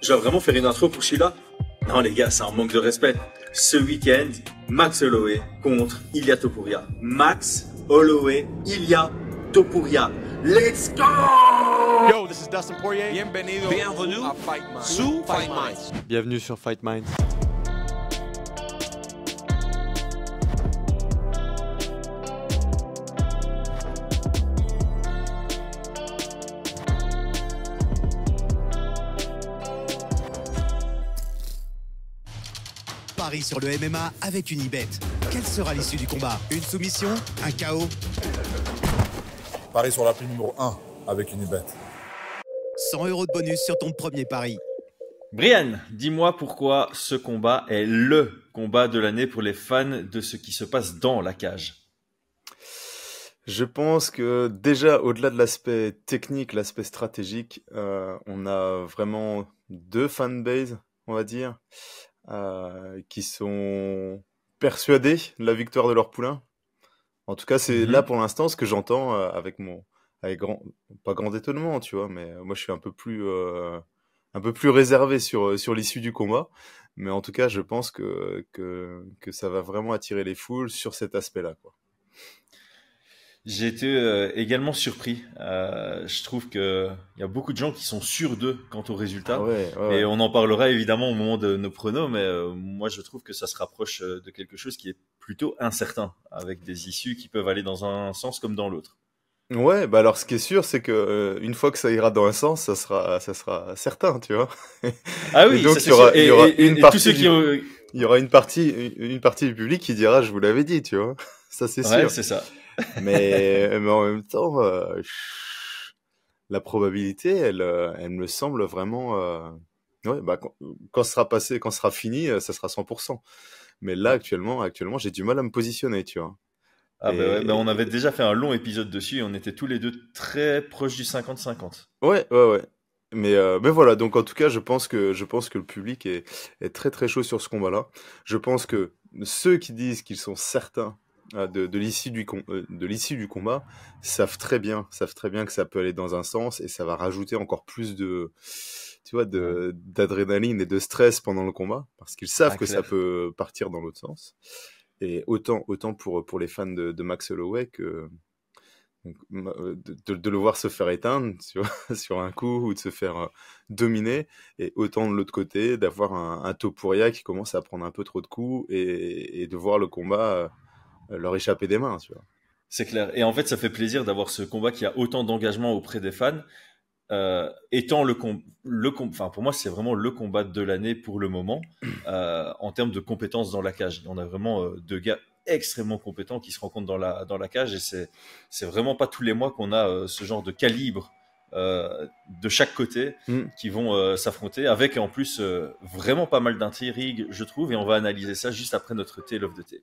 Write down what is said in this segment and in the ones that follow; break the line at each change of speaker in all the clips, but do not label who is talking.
Je dois vraiment faire une intro pour celui-là? Non les gars, c'est un manque de respect. Ce week-end, Max Holloway contre Ilia Topuria. Max Holloway, Ilia Topuria. Let's go!
Yo, this is Dustin Poirier. Bienvenue à Fight Minds.
Bienvenue sur Fight Minds.
Paris sur le MMA avec Unibet. Quelle sera l'issue du combat? Une soumission? Un KO?
Paris sur la prime numéro 1 avec Unibet.
100 € de bonus sur ton premier pari.
Brian, dis-moi pourquoi ce combat est le combat de l'année pour les fans de ce qui se passe dans la cage.
Je pense que déjà, au-delà de l'aspect technique, l'aspect stratégique, on a vraiment deux fanbases, on va dire, qui sont persuadés de la victoire de leur poulain. En tout cas, c'est là pour l'instant ce que j'entends avec pas grand étonnement, tu vois, mais moi je suis un peu plus réservé sur l'issue du combat. Mais en tout cas, je pense que ça va vraiment attirer les foules sur cet aspect-là, quoi.
J'ai été également surpris. Je trouve que il y a beaucoup de gens qui sont sûrs d'eux quant au résultat.
Ouais.
Et on en parlera évidemment au moment de nos pronos, mais moi je trouve que ça se rapproche de quelque chose qui est plutôt incertain, avec des issues qui peuvent aller dans un sens comme dans l'autre.
Ouais, bah alors ce qui est sûr, c'est que une fois que ça ira dans un sens, ça sera certain, tu vois.
Ah oui,
et donc
ça, c'est sûr.
il y aura une partie
tous ceux qui ont...
il y aura une partie du public qui dira je vous l'avais dit, tu vois. Ça c'est sûr.
Ouais, c'est ça.
mais en même temps, la probabilité, elle me semble vraiment. Ouais, bah quand ce sera passé, quand ce sera fini, ça sera 100%. Mais là actuellement, j'ai du mal à me positionner, tu vois.
Ah bah on avait déjà fait un long épisode dessus et on était tous les deux très proches du 50-50.
Ouais. Mais voilà, donc en tout cas, je pense que le public est très très chaud sur ce combat-là. Je pense que ceux qui disent qu'ils sont certains de l'issue du combat savent très bien que ça peut aller dans un sens et ça va rajouter encore plus d'adrénaline et de stress pendant le combat parce qu'ils savent que
clair.
ça peut partir dans l'autre sens. Et autant pour les fans de Max Holloway que de le voir se faire éteindre sur un coup ou de se faire dominer, et autant de l'autre côté d'avoir un Topuria qui commence à prendre un peu trop de coups et de voir le combat leur échapper des mains, tu vois.
C'est clair. Et en fait, ça fait plaisir d'avoir ce combat qui a autant d'engagement auprès des fans. Étant enfin pour moi c'est vraiment le combat de l'année pour le moment en termes de compétences dans la cage. On a vraiment deux gars extrêmement compétents qui se rencontrent dans la cage, et c'est vraiment pas tous les mois qu'on a ce genre de calibre de chaque côté qui vont s'affronter, avec en plus vraiment pas mal d'intrigues, je trouve, et on va analyser ça juste après notre Tale of the Tape.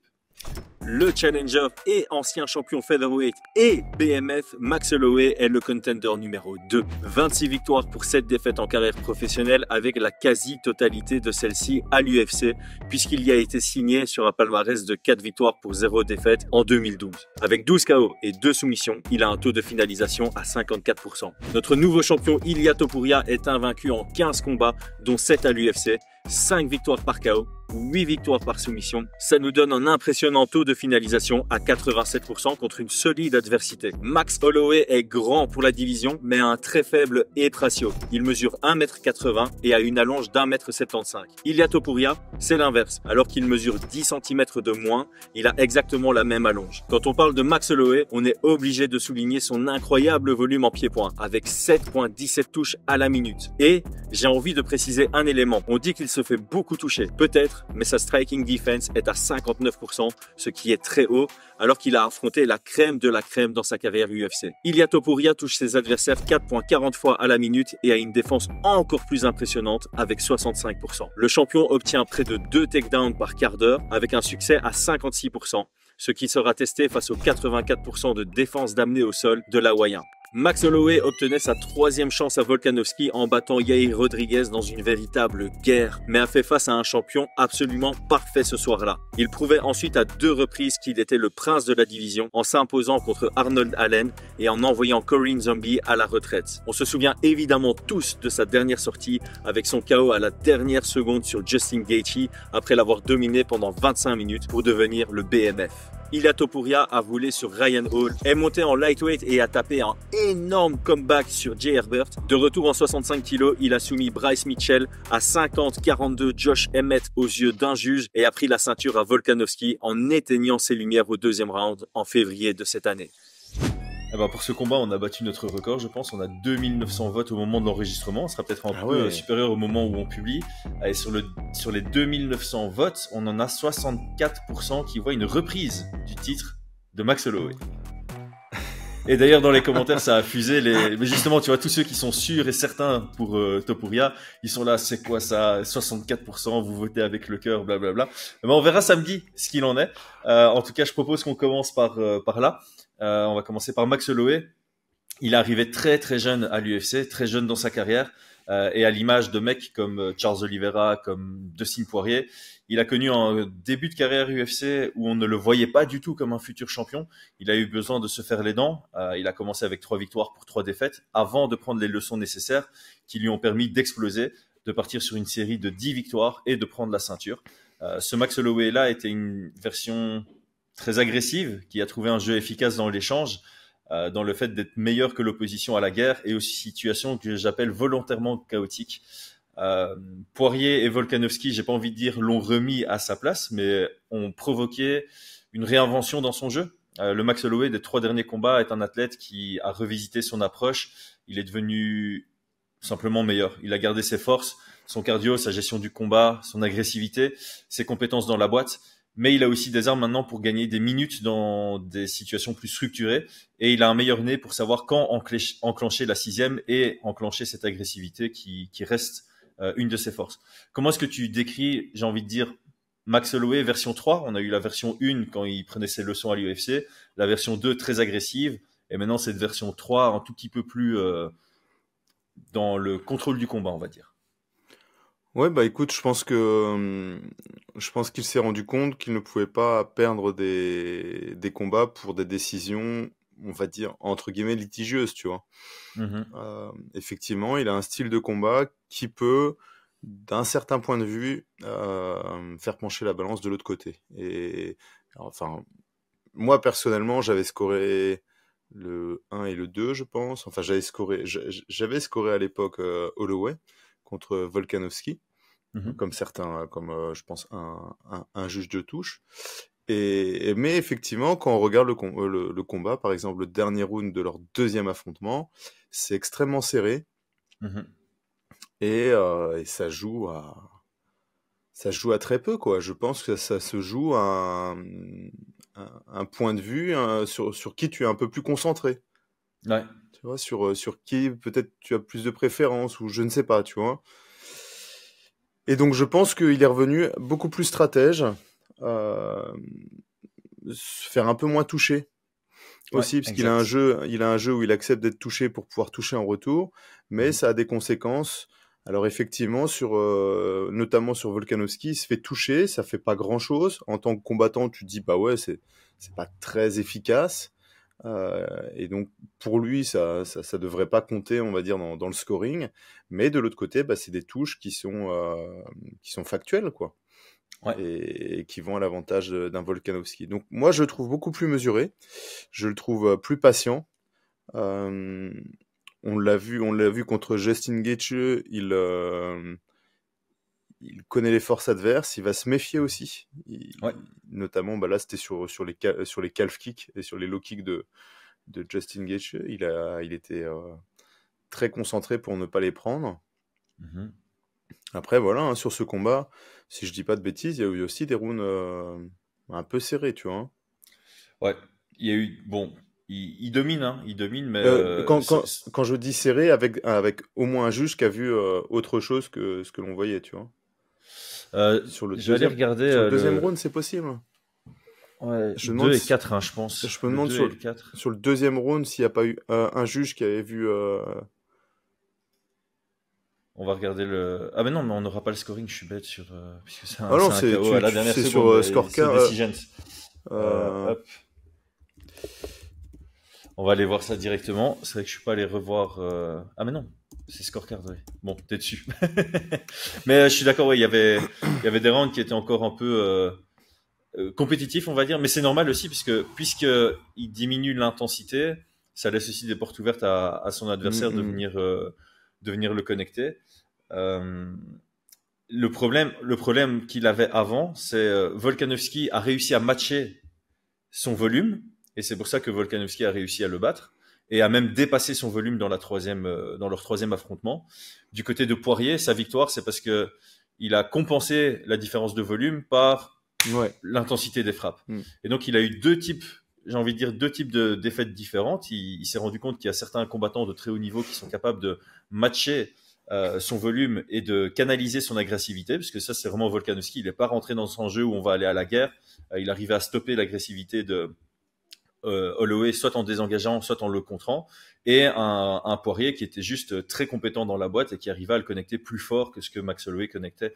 Le challenger et ancien champion featherweight et BMF, Max Holloway est le contender numéro 2. 26 victoires pour 7 défaites en carrière professionnelle, avec la quasi-totalité de celles-ci à l'UFC, puisqu'il y a été signé sur un palmarès de 4 victoires pour 0 défaites en 2012. Avec 12 KO et 2 soumissions, il a un taux de finalisation à 54%. Notre nouveau champion Ilia Topuria est invaincu en 15 combats, dont 7 à l'UFC, 5 victoires par KO, 8 victoires par soumission. Ça nous donne un impressionnant taux de finalisation à 87% contre une solide adversité. Max Holloway est grand pour la division, mais a un très faible hip ratio. Il mesure 1m80 et a une allonge d'1m75. Ilia Topuria, c'est l'inverse. Alors qu'il mesure 10 cm de moins, il a exactement la même allonge. Quand on parle de Max Holloway, on est obligé de souligner son incroyable volume en pied-point, avec 7,17 touches à la minute. Et j'ai envie de préciser un élément. On dit qu'il se fait beaucoup toucher, peut-être, mais sa striking defense est à 59%, ce qui est très haut, alors qu'il a affronté la crème de la crème dans sa carrière UFC. Ilia Topuria touche ses adversaires 4,40 fois à la minute et a une défense encore plus impressionnante avec 65%. Le champion obtient près de 2 takedowns par quart d'heure, avec un succès à 56%, ce qui sera testé face aux 84% de défense d'amener au sol de l'Hawaïen.
Max Holloway obtenait sa 3e chance à Volkanovski en battant Yair Rodriguez dans une véritable guerre, mais a fait face à un champion absolument parfait ce soir-là. Il prouvait ensuite à 2 reprises qu'il était le prince de la division en s'imposant contre Arnold Allen et en envoyant Corinne Zombie à la retraite. On se souvient évidemment tous de sa dernière sortie avec son KO à la dernière seconde sur Justin Gaethje après l'avoir dominé pendant 25 minutes pour devenir le BMF. Ilia Topuria a roulé sur Ryan Hall, est monté en lightweight et a tapé un énorme comeback sur Jay Herbert. De retour en 65 kg, il a soumis Bryce Mitchell à 50-42 Josh Emmett aux yeux d'un juge et a pris la ceinture à Volkanovski en éteignant ses lumières au 2e round en février de cette année.
Eh ben pour ce combat, on a battu notre record, je pense. On a 2900 votes au moment de l'enregistrement. Ce sera peut-être un peu supérieur au moment où on publie. Et sur les 2900 votes, on en a 64% qui voient une reprise du titre de Max Holloway. Et d'ailleurs, dans les commentaires, ça a fusé. Mais justement, tu vois, tous ceux qui sont sûrs et certains pour Topuria, ils sont là, c'est quoi ça 64%, vous votez avec le cœur, blablabla. Ben, on verra samedi ce qu'il en est. En tout cas, je propose qu'on commence par là. On va commencer par Max Holloway. Il est arrivé très très jeune à l'UFC, très jeune dans sa carrière, et à l'image de mecs comme Charles Oliveira, comme Dustin Poirier, il a connu un début de carrière UFC où on ne le voyait pas du tout comme un futur champion. Il a eu besoin de se faire les dents. Il a commencé avec 3 victoires pour 3 défaites avant de prendre les leçons nécessaires qui lui ont permis d'exploser, de partir sur une série de 10 victoires et de prendre la ceinture. Ce Max Holloway-là était une version très agressive, qui a trouvé un jeu efficace dans l'échange, dans le fait d'être meilleur que l'opposition à la guerre et aux situations que j'appelle volontairement chaotiques. Poirier et Volkanovski, j'ai pas envie de dire l'ont remis à sa place, mais ont provoqué une réinvention dans son jeu. Le Max Holloway des 3 derniers combats est un athlète qui a revisité son approche. Il est devenu simplement meilleur. Il a gardé ses forces, son cardio, sa gestion du combat, son agressivité, ses compétences dans la boîte. Mais il a aussi des armes maintenant pour gagner des minutes dans des situations plus structurées. Et il a un meilleur nez pour savoir quand enclencher la 6e et enclencher cette agressivité qui reste une de ses forces. Comment est-ce que tu décris, j'ai envie de dire, Max Holloway version 3? On a eu la version 1 quand il prenait ses leçons à l'UFC, la version 2 très agressive, et maintenant cette version 3 un tout petit peu plus dans le contrôle du combat, on va dire.
Ouais, bah écoute, je pense qu'il s'est rendu compte qu'il ne pouvait pas perdre des combats pour des décisions, on va dire, entre guillemets, litigieuses, tu vois. Effectivement, il a un style de combat qui peut, d'un certain point de vue, faire pencher la balance de l'autre côté. Et enfin, moi, personnellement, j'avais scoré le 1 et le 2, je pense. Enfin, j'avais scoré à l'époque Holloway contre Volkanovski, comme certains, je pense un juge de touche. Mais effectivement, quand on regarde le combat, par exemple le dernier round de leur 2e affrontement, c'est extrêmement serré et ça joue à très peu, quoi. Je pense que ça se joue à un point de vue sur qui tu es un peu plus concentré.
Ouais.
Tu vois, sur qui peut-être tu as plus de préférence ou je ne sais pas, tu vois. Et donc je pense qu'il est revenu beaucoup plus stratège, se faire un peu moins toucher aussi, parce qu'il a un jeu où il accepte d'être touché pour pouvoir toucher en retour, mais ça a des conséquences. Alors effectivement, notamment sur Volkanovski, il se fait toucher, ça fait pas grand-chose. En tant que combattant, tu te dis bah ouais, c'est pas très efficace. Et donc pour lui ça devrait pas compter, on va dire, dans le scoring, mais de l'autre côté c'est des touches qui sont factuelles, quoi. Ouais. Et qui vont à l'avantage d'un Volkanovski. Donc moi je le trouve beaucoup plus mesuré, je le trouve plus patient. On l'a vu contre Justin Gaethje, il connaît les forces adverses, il va se méfier aussi. Notamment, là, c'était sur les calf kicks et sur les low kicks de Justin Gaethje. Il était très concentré pour ne pas les prendre. Après, voilà, sur ce combat, si je dis pas de bêtises, il y a eu aussi des rounds un peu serrés, tu vois.
Ouais, il y a eu... Bon, il domine, mais...
Quand je dis serré, avec au moins un juge qui a vu autre chose que ce que l'on voyait, tu vois.
Sur le deuxième round,
c'est possible.
Ouais,
Je me
2
demande
et
si-
4, hein, je pense.
Je me
Le
demande
2
sur
et le 4.
sur le deuxième round s'il n'y a pas eu un juge qui avait vu.
On va regarder le. Ah, mais non, mais on n'aura pas le scoring, je suis bête sur. Puisque
Ah non,
c'est un KO à la dernière
c'est
seconde.
sur
C'est
scorecard.
Decisions.
Euh,
Hop. On va aller voir ça directement. C'est vrai que je suis pas allé revoir. Ah, mais non, c'est scorecard, ouais. Bon, t'es dessus. Mais je suis d'accord, ouais, il y avait des rounds qui étaient encore un peu compétitifs, on va dire. Mais c'est normal aussi, puisqu'il diminue l'intensité, ça laisse aussi des portes ouvertes à son adversaire de venir le connecter. Euh, le problème qu'il avait avant, c'est Volkanovski a réussi à matcher son volume, et c'est pour ça que Volkanovski a réussi à le battre, et a même dépassé son volume dans leur troisième affrontement. Du côté de Poirier, sa victoire, c'est parce que il a compensé la différence de volume par
ouais.
l'intensité des frappes.
Mm.
Et donc, il a eu deux types de défaites différentes. Il s'est rendu compte qu'il y a certains combattants de très haut niveau qui sont capables de matcher son volume et de canaliser son agressivité, parce que ça, c'est vraiment Volkanovski. Il n'est pas rentré dans son jeu où on va aller à la guerre. Il arrivait à stopper l'agressivité de Holloway, soit en désengageant, soit en le contrant, et un Poirier qui était juste très compétent dans la boîte et qui arrivait à le connecter plus fort que ce que Max Holloway connectait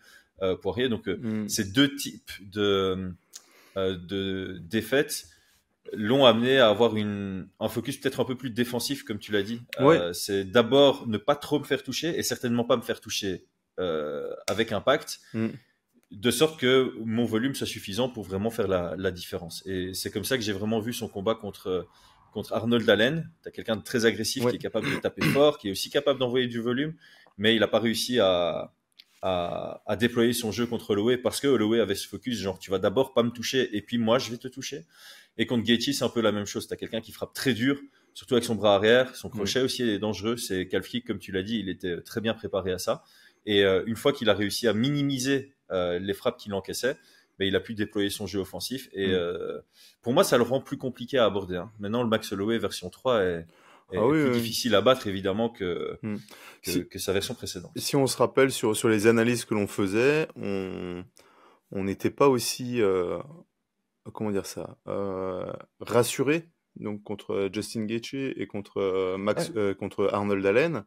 Poirier. Donc, ces deux types de défaites l'ont amené à avoir un focus peut-être un peu plus défensif, comme tu l'as dit.
Ouais.
C'est d'abord ne pas trop me faire toucher et certainement pas me faire toucher avec impact, de sorte que mon volume soit suffisant pour vraiment faire la différence. Et c'est comme ça que j'ai vraiment vu son combat contre Arnold Allen. Tu as quelqu'un de très agressif qui est capable de taper fort, qui est aussi capable d'envoyer du volume, mais il n'a pas réussi à déployer son jeu contre Holloway parce que Holloway avait ce focus genre tu vas d'abord pas me toucher et puis moi je vais te toucher. Et contre Gaethje c'est un peu la même chose, tu as quelqu'un qui frappe très dur, surtout avec son bras arrière, son crochet aussi est dangereux, c'est calf kick comme tu l'as dit, il était très bien préparé à ça, et une fois qu'il a réussi à minimiser les frappes qu'il encaissait, il a pu déployer son jeu offensif, et pour moi ça le rend plus compliqué à aborder, hein. Maintenant le Max Holloway version 3 est plus difficile à battre évidemment que sa version précédente.
Si on se rappelle sur les analyses que l'on faisait, on n'était pas aussi comment dire ça, rassuré donc contre Justin Gaethje et contre contre Arnold Allen,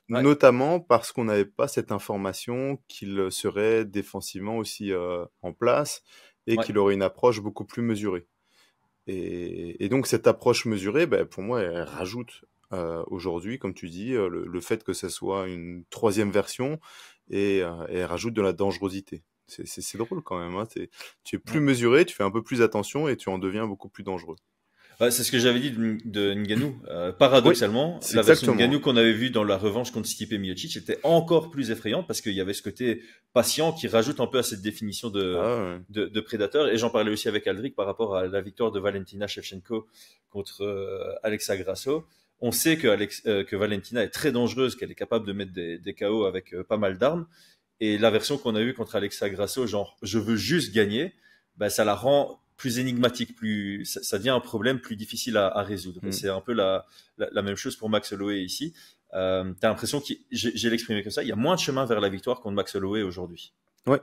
notamment parce qu'on n'avait pas cette information qu'il serait défensivement aussi en place et qu'il aurait une approche beaucoup plus mesurée. Et donc cette approche mesurée, pour moi, elle rajoute aujourd'hui, comme tu dis, le fait que ce soit une troisième version, et elle rajoute de la dangerosité. C'est drôle quand même, hein. Tu es plus mesuré, tu fais un peu plus attention et tu en deviens beaucoup plus dangereux.
Ouais, c'est ce que j'avais dit de Ngannou. Paradoxalement, la version de Ngannou qu'on avait vue dans la revanche contre Stipe Miocic était encore plus effrayante parce qu'il y avait ce côté patient qui rajoute un peu à cette définition de prédateur. Et j'en parlais aussi avec Aldric par rapport à la victoire de Valentina Shevchenko contre Alexa Grasso. On sait que Valentina est très dangereuse, qu'elle est capable de mettre des KO avec pas mal d'armes. Et la version qu'on a eue contre Alexa Grasso, genre je veux juste gagner, ça la rend plus énigmatique, ça devient un problème plus difficile à résoudre. C'est un peu la même chose pour Max Holloway ici. T'as l'impression j'ai l'exprimé comme ça, il y a moins de chemin vers la victoire contre Max Holloway aujourd'hui.
Ouais,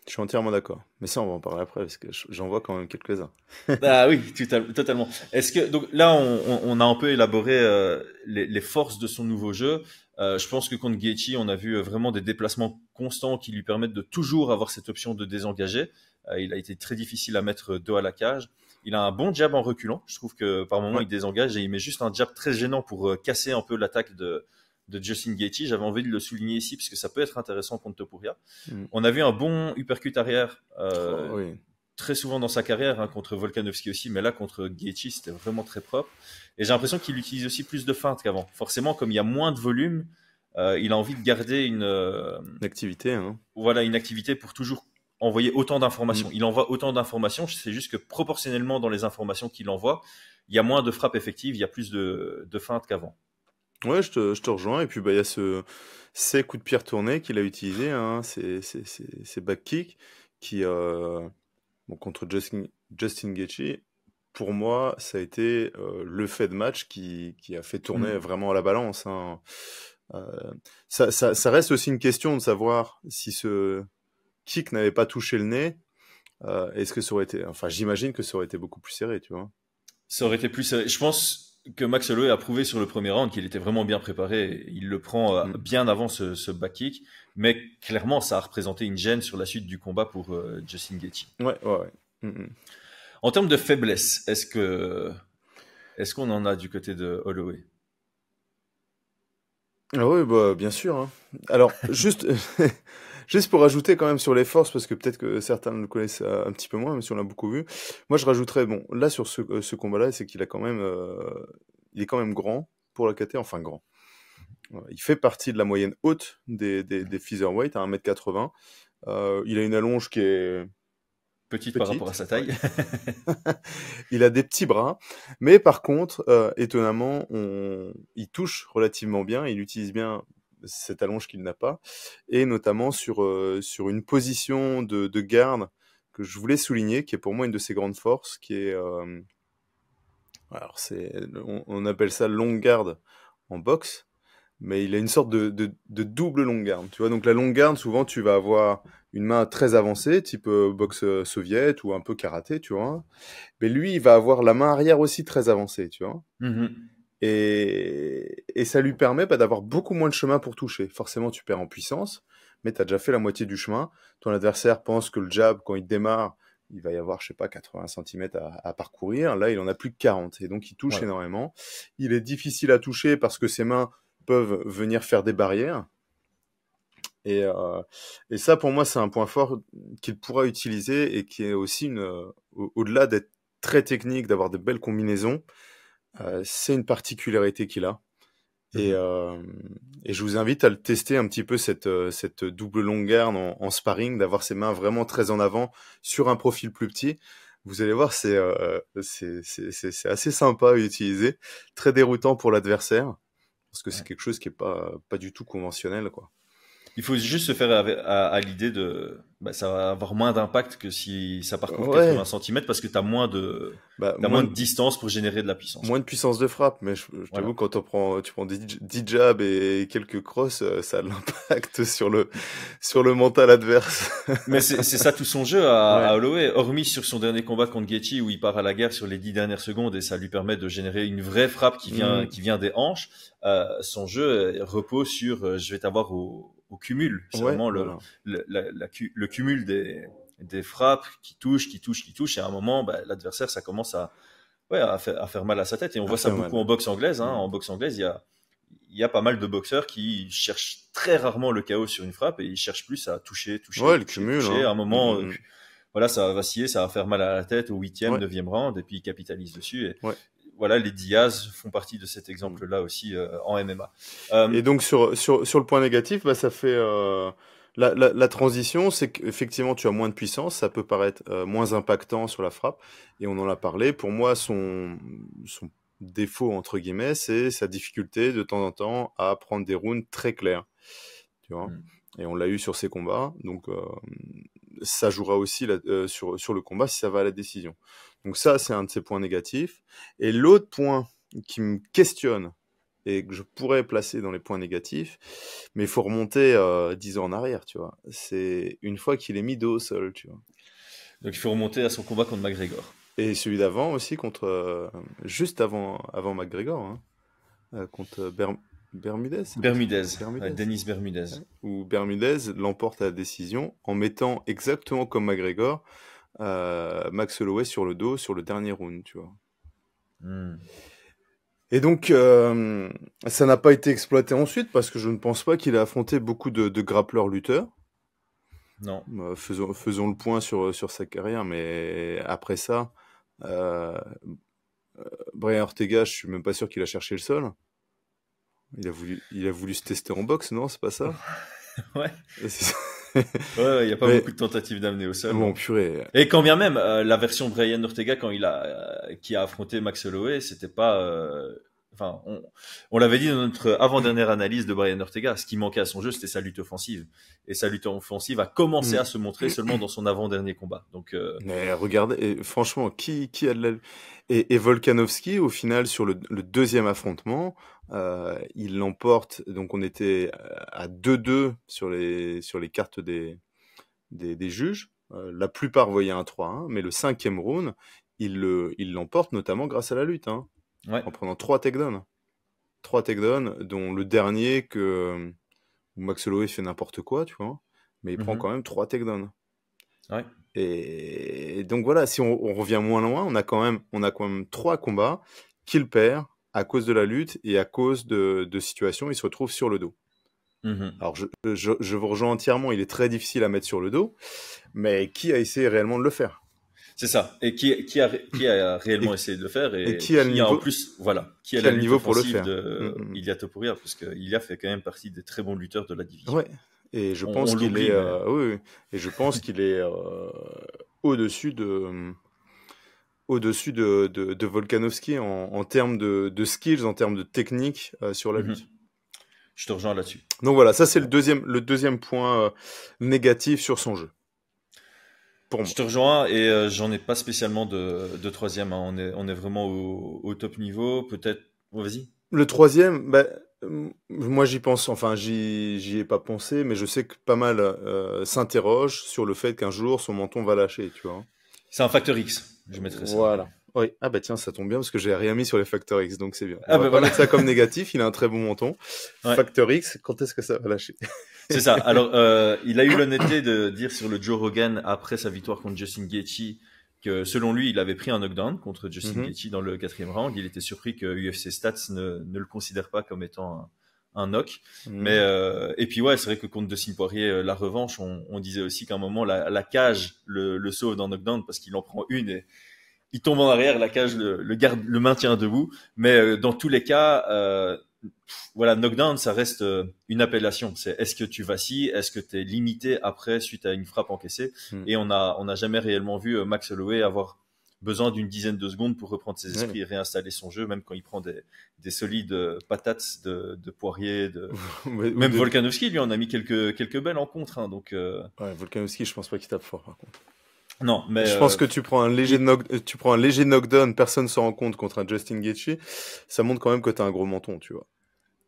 je suis entièrement d'accord. Mais ça, on va en parler après parce que j'en vois quand même quelques-uns.
Ah oui, totalement. Est-ce que donc là, on a un peu élaboré les forces de son nouveau jeu. Je pense que contre Gaethje, on a vu vraiment des déplacements constants qui lui permettent de toujours avoir cette option de désengager. Il a été très difficile à mettre dos à la cage. Il a un bon jab en reculant. Je trouve que par moment, il désengage et il met juste un jab très gênant pour casser un peu l'attaque de Justin Gaethje. J'avais envie de le souligner ici parce que ça peut être intéressant contre Topuria. On a vu un bon uppercut arrière très souvent dans sa carrière, contre Volkanovski aussi, mais là contre Gaethje c'était vraiment très propre. Et j'ai l'impression qu'il utilise aussi plus de feintes qu'avant. Forcément, comme il y a moins de volume, il a envie de garder une
activité. Hein.
Voilà, une activité pour toujours envoyer autant d'informations. Il envoie autant d'informations, c'est juste que proportionnellement dans les informations qu'il envoie, il y a moins de frappes effectives, il y a plus de feintes qu'avant.
Ouais, je te rejoins. Et puis il y a ces coups de pierre tournés qu'il a utilisés, hein, ces back kicks qui contre Justin Gaethje, pour moi, ça a été le fait de match qui a fait tourner vraiment la balance. Hein. Ça reste aussi une question de savoir si ce kick n'avait pas touché le nez, Est-ce que ça aurait été... Enfin, j'imagine que ça aurait été beaucoup plus serré, tu vois.
Ça aurait été plus serré. Je pense que Max Holloway a prouvé sur le premier round qu'il était vraiment bien préparé. Il le prend bien avant ce back kick. Mais clairement, ça a représenté une gêne sur la suite du combat pour Justin Gaethje.
Ouais.
En termes de faiblesse, est-ce qu'on en a du côté de Holloway?
Ah oui, bah, bien sûr, hein. Alors, juste, juste pour rajouter quand même sur les forces, parce que peut-être que certains le connaissent un petit peu moins, même si on l'a beaucoup vu. Moi, je rajouterais, bon, là, sur ce combat-là, c'est qu'il a quand même, il est quand même grand pour la KT, enfin grand. Il fait partie de la moyenne haute des featherweight à 1m80. Il a une allonge qui est
Petite par rapport à sa taille.
Il a des petits bras, mais par contre, étonnamment, il touche relativement bien, il utilise bien cette allonge qu'il n'a pas, et notamment sur une position de garde que je voulais souligner, qui est pour moi une de ses grandes forces, qui est... alors on appelle ça long garde en boxe, mais il a une sorte de double long garde, tu vois. Donc la long garde, souvent, tu vas avoir une main très avancée, type boxe soviète ou un peu karaté, tu vois. Mais lui, il va avoir la main arrière aussi très avancée, tu vois. Et ça lui permet d'avoir beaucoup moins de chemin pour toucher. Forcément, tu perds en puissance, mais tu as déjà fait la moitié du chemin. Ton adversaire pense que le jab, quand il démarre, il va y avoir, je sais pas, 80 cm à parcourir. Là, il en a plus que 40. Et donc, il touche énormément. Il est difficile à toucher parce que ses mains peuvent venir faire des barrières. Et ça, pour moi, c'est un point fort qu'il pourra utiliser et qui est aussi au-delà d'être très technique, d'avoir de belles combinaisons, c'est une particularité qu'il a. Et je vous invite à le tester un petit peu, cette double longue garde en sparring, d'avoir ses mains vraiment très en avant sur un profil plus petit. Vous allez voir, c'est assez sympa à utiliser, très déroutant pour l'adversaire, parce que c'est quelque chose qui est pas du tout conventionnel, quoi.
Il faut juste se faire à l'idée de... ça va avoir moins d'impact que si ça parcourt 80 cm parce que tu as moins de distance pour générer de la puissance.
Moins de puissance de frappe, mais je t'avoue, quand tu prends 10 jabs et quelques crosses, ça a de l'impact sur le mental adverse.
Mais c'est ça tout son jeu à Holloway, hormis sur son dernier combat contre Gaethje où il part à la guerre sur les 10 dernières secondes et ça lui permet de générer une vraie frappe qui vient des hanches. Son jeu repose sur je vais t'avoir au cumul. C'est vraiment le cumul des frappes qui touchent. Et à un moment, l'adversaire, ça commence à faire mal à sa tête. Et on voit ça beaucoup en boxe anglaise. En boxe anglaise, il y a pas mal de boxeurs qui cherchent très rarement le KO sur une frappe et ils cherchent plus à toucher.
Le cumul.
À un moment, ça va vaciller, ça va faire mal à la tête au 8e, 9e round et puis ils capitalisent dessus. Et voilà, les Diaz font partie de cet exemple-là aussi en MMA.
Et donc sur le point négatif, ça fait la transition, c'est qu'effectivement tu as moins de puissance, ça peut paraître moins impactant sur la frappe, et on en a parlé. Pour moi, son défaut entre guillemets, c'est sa difficulté de temps en temps à prendre des rounds très clairs, tu vois. Et on l'a eu sur ses combats, donc ça jouera aussi sur le combat si ça va à la décision. Donc ça, c'est un de ses points négatifs. Et l'autre point qui me questionne et que je pourrais placer dans les points négatifs, mais il faut remonter 10 ans en arrière, tu vois. C'est une fois qu'il est mis dos au sol, tu vois.
Donc il faut remonter à son combat contre McGregor.
Et celui d'avant aussi, juste avant McGregor, contre Bermudez.
Denis Bermudez.
Où Bermudez l'emporte à la décision en mettant exactement comme McGregor Max Holloway sur le dos sur le dernier round, tu vois. Et donc ça n'a pas été exploité ensuite parce que je ne pense pas qu'il a affronté beaucoup de grappleurs lutteurs.
Non.
Faisons le point sur sa carrière, mais après ça, Brian Ortega, je suis même pas sûr qu'il a cherché le sol. Il a voulu se tester en boxe, non? C'est pas ça?
Ouais. Il n'y a pas beaucoup de tentatives d'amener au sol.
Bon, purée.
Et quand bien même, la version Brian Ortega, qui a affronté Max Holloway, c'était pas... on l'avait dit dans notre avant-dernière analyse de Brian Ortega, ce qui manquait à son jeu, c'était sa lutte offensive. Et sa lutte offensive a commencé à se montrer seulement dans son avant-dernier combat. Donc,
mais regardez, franchement, qui a de la... Et Volkanovski, au final, sur le deuxième affrontement, il l'emporte. Donc, on était à 2-2 sur les cartes des juges. La plupart voyaient un 3-1, mais le 5e round, il l'emporte notamment grâce à la lutte, hein,
Ouais.
en prenant 3 takedowns. 3 takedowns, dont le dernier où Max Holloway fait n'importe quoi, tu vois, mais il prend quand même 3 takedowns.
Ouais.
Et donc voilà, si on revient moins loin, on a quand même 3 combats qu'il perd à cause de la lutte et à cause de situations, il se retrouve sur le dos. Alors je vous rejoins entièrement, il est très difficile à mettre sur le dos, mais qui a essayé réellement de le faire?
C'est ça. Et qui a réellement essayé de le faire
et qui a le niveau,
en plus, voilà, qui a
qui
la
a le
lutte
niveau pour le
offensive
faire?
de Ilia Topuria, parce que Ilia fait quand même partie des très bons lutteurs de la division.
Ouais. Et je pense
On
qu'il
l'oublie,
est,
mais-
oui. Et je pense qu'il est au-dessus de Volkanovski en termes de skills, en termes de technique sur la lutte.
Je te rejoins là-dessus.
Donc voilà, ça c'est le deuxième point négatif sur son jeu. Pour moi.
Je te rejoins et j'en ai pas spécialement de troisième, hein. On est vraiment au top niveau. Peut-être. Oh, vas-y.
Le troisième, moi j'y pense, enfin j'y ai pas pensé, mais je sais que pas mal s'interrogent sur le fait qu'un jour son menton va lâcher, tu vois.
C'est un facteur X. Je mettrais ça.
Voilà. Oui. Ah bah tiens, ça tombe bien parce que j'ai rien mis sur les facteurs X, donc c'est bien.
Ah
On va
bah
pas
voilà.
mettre ça comme négatif, il a un très bon menton.
Ouais.
Facteur X, quand est-ce que ça va lâcher?
C'est ça. Alors, il a eu l'honnêteté de dire sur le Joe Rogan après sa victoire contre Justin Gaethje que selon lui, il avait pris un knockdown contre Justin Gaethje dans le 4e round. Il était surpris que UFC Stats ne le considère pas comme étant un knock. Mais et puis ouais, c'est vrai que contre Dustin Poirier, la revanche, on disait aussi qu'à un moment la cage le sauve dans knockdown parce qu'il en prend une et il tombe en arrière, la cage le maintient debout. Mais dans tous les cas, voilà, knockdown, ça reste une appellation. C'est est-ce que tu vacilles, est-ce que tu es limité après suite à une frappe encaissée. Et on n'a jamais réellement vu Max Holloway avoir besoin d'une dizaine de secondes pour reprendre ses esprits et réinstaller son jeu, même quand il prend des solides patates de Poirier, même Volkanovski, lui, en a mis quelques belles en contre. Hein, donc,
ouais, Volkanovski, je pense pas qu'il tape fort, par contre.
Non, mais
je pense que tu prends un léger knockdown, personne s'en rend compte contre un Justin Gaethje, ça montre quand même que t'as un gros menton, tu vois.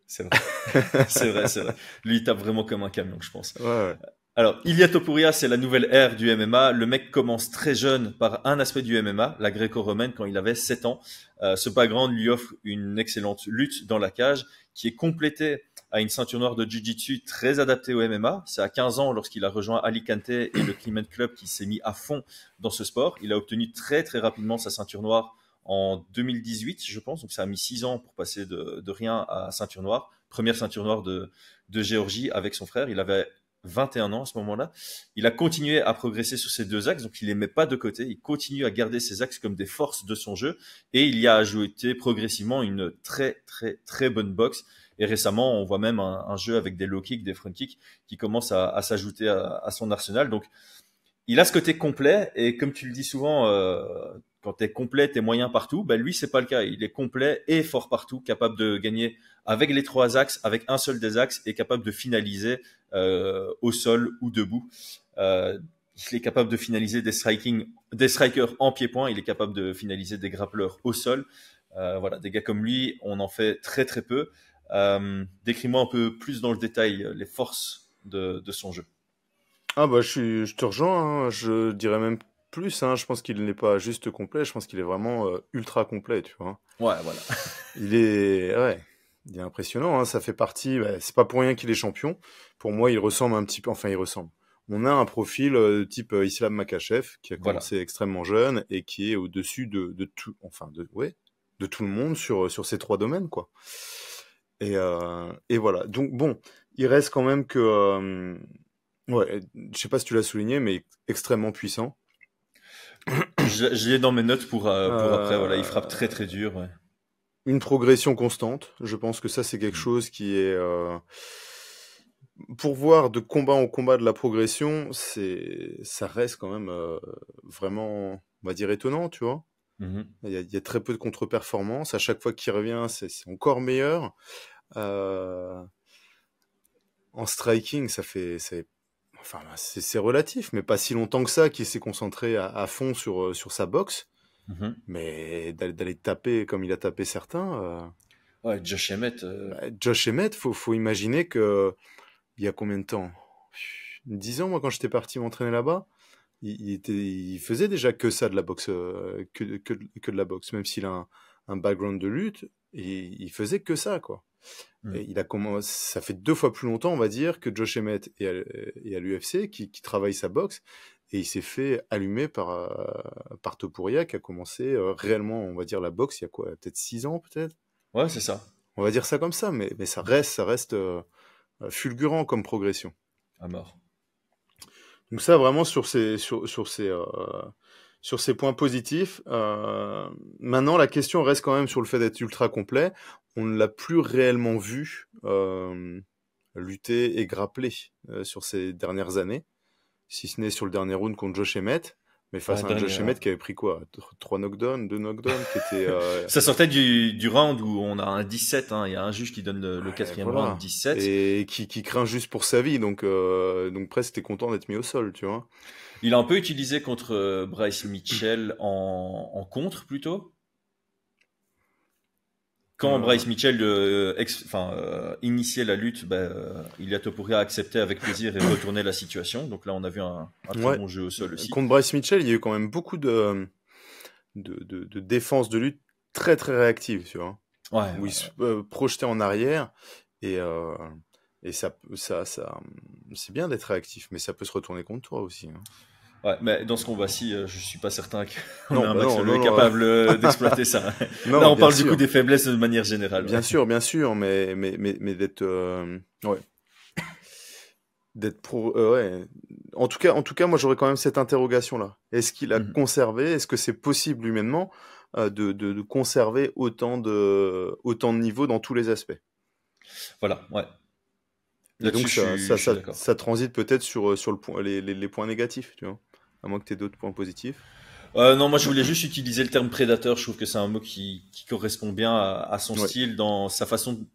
C'est vrai. c'est vrai. Lui, il tape vraiment comme un camion, je pense.
Ouais.
Alors, Ilia Topuria, c'est la nouvelle ère du MMA. Le mec commence très jeune par un aspect du MMA, la gréco-romaine, quand il avait 7 ans. Ce background lui offre une excellente lutte dans la cage, qui est complétée à une ceinture noire de Jiu-Jitsu très adaptée au MMA. C'est à 15 ans, lorsqu'il a rejoint Alicante et le Clement Club, qui s'est mis à fond dans ce sport. Il a obtenu très, très rapidement sa ceinture noire en 2018, je pense. Donc, ça a mis 6 ans pour passer de rien à ceinture noire. Première ceinture noire de Géorgie avec son frère. Il avait 21 ans à ce moment-là. Il a continué à progresser sur ces deux axes, donc il les met pas de côté. Il continue à garder ces axes comme des forces de son jeu et il y a ajouté progressivement une très, très, très bonne boxe. Et récemment, on voit même un jeu avec des low kicks, des front kicks qui commencent à s'ajouter à son arsenal. Donc, il a ce côté complet et comme tu le dis souvent, quand t'es complet, t'es moyen partout. Ben lui, c'est pas le cas. Il est complet et fort partout, capable de gagner avec les 3 axes, avec un seul des axes et capable de finaliser au sol ou debout. Il est capable de finaliser des strikers en pied-point. Il est capable de finaliser des grappleurs au sol. Voilà, des gars comme lui, on en fait très très peu. Décris-moi un peu plus dans le détail les forces de son jeu.
Ah bah je te rejoins, hein. Je dirais même plus, hein. Je pense qu'il n'est pas juste complet, je pense qu'il est vraiment ultra complet, tu vois.
Ouais, voilà.
Il est impressionnant, hein. Ça fait partie, c'est pas pour rien qu'il est champion. Pour moi, il ressemble un petit peu, enfin il ressemble. On a un profil type Islam Makhachev qui a commencé extrêmement jeune et qui est au-dessus de tout, enfin de tout le monde sur ces 3 domaines, quoi. Et voilà. Donc bon, il reste quand même que ouais, je sais pas si tu l'as souligné, mais extrêmement puissant.
Je l'ai dans mes notes pour après. Voilà, il frappe très très dur. Ouais.
Une progression constante. Je pense que ça, c'est quelque chose qui est pour voir de combat en combat de la progression, ça reste quand même vraiment, on va dire, étonnant, tu vois. Il y a très peu de contre-performances. À chaque fois qu'il revient, c'est encore meilleur. En striking, enfin, c'est relatif, mais pas si longtemps que ça qu'il s'est concentré à fond sur sa boxe. Mais d'aller taper comme il a tapé certains.
Ouais, Josh Emmett.
Josh Emmett, faut imaginer que il y a combien de temps 10 ans, moi, quand j'étais parti m'entraîner là-bas, il faisait déjà que ça de la boxe, que de la boxe, même s'il a un background de lutte, et il faisait que ça, quoi. Et il a commencé, ça fait 2 fois plus longtemps, on va dire, que Josh Emmett est à l'UFC, qui travaille sa boxe, et il s'est fait allumer par Topuria, qui a commencé réellement, on va dire, la boxe il y a quoi, peut-être 6 ans, peut-être.
Ouais, c'est ça.
On va dire ça comme ça, mais ça reste fulgurant comme progression.
À mort.
Donc ça, vraiment, sur ces points positifs. Maintenant, la question reste quand même sur le fait d'être ultra complet. On ne l'a plus réellement vu lutter et grappler sur ces dernières années, si ce n'est sur le dernier round contre Josh Emmett. Mais face à un Josh Emmett qui avait pris quoi, 3 knockdowns, 2 knockdowns, qui était...
Ça sortait du round où on a un 17, hein. Il y a un juge qui donne le 4e round 17.
Et qui craint juste pour sa vie, donc presque t'es content d'être mis au sol, tu vois.
Il a un peu utilisé contre Bryce Mitchell en contre, plutôt. Quand Bryce Mitchell initiait la lutte, Ilia Topuria a accepté avec plaisir et retourné la situation. Donc là, on a vu un très bon jeu au sol aussi.
Contre Bryce Mitchell, il y a eu quand même beaucoup de défense de lutte très très réactive, tu vois. Où il se projetait en arrière et ça c'est bien d'être réactif, mais ça peut se retourner contre toi aussi. Hein.
Ouais, mais dans ce combat-ci, je suis pas certain qu'on a un Max Holloway capable d'exploiter ça.
Non,
là, on parle du coup des faiblesses de manière générale.
Bien sûr, mais d'être, d'être pro, En tout cas, moi, j'aurais quand même cette interrogation-là. Est-ce qu'il a conservé? Est-ce que c'est possible humainement de conserver autant de niveau dans tous les aspects?
Voilà, ouais.
Et donc ça transite peut-être sur le point, les points négatifs, tu vois. À moins que tu aies d'autres points positifs.
Non, moi je voulais juste utiliser le terme prédateur. Je trouve que c'est un mot qui correspond bien à son style, dans sa façon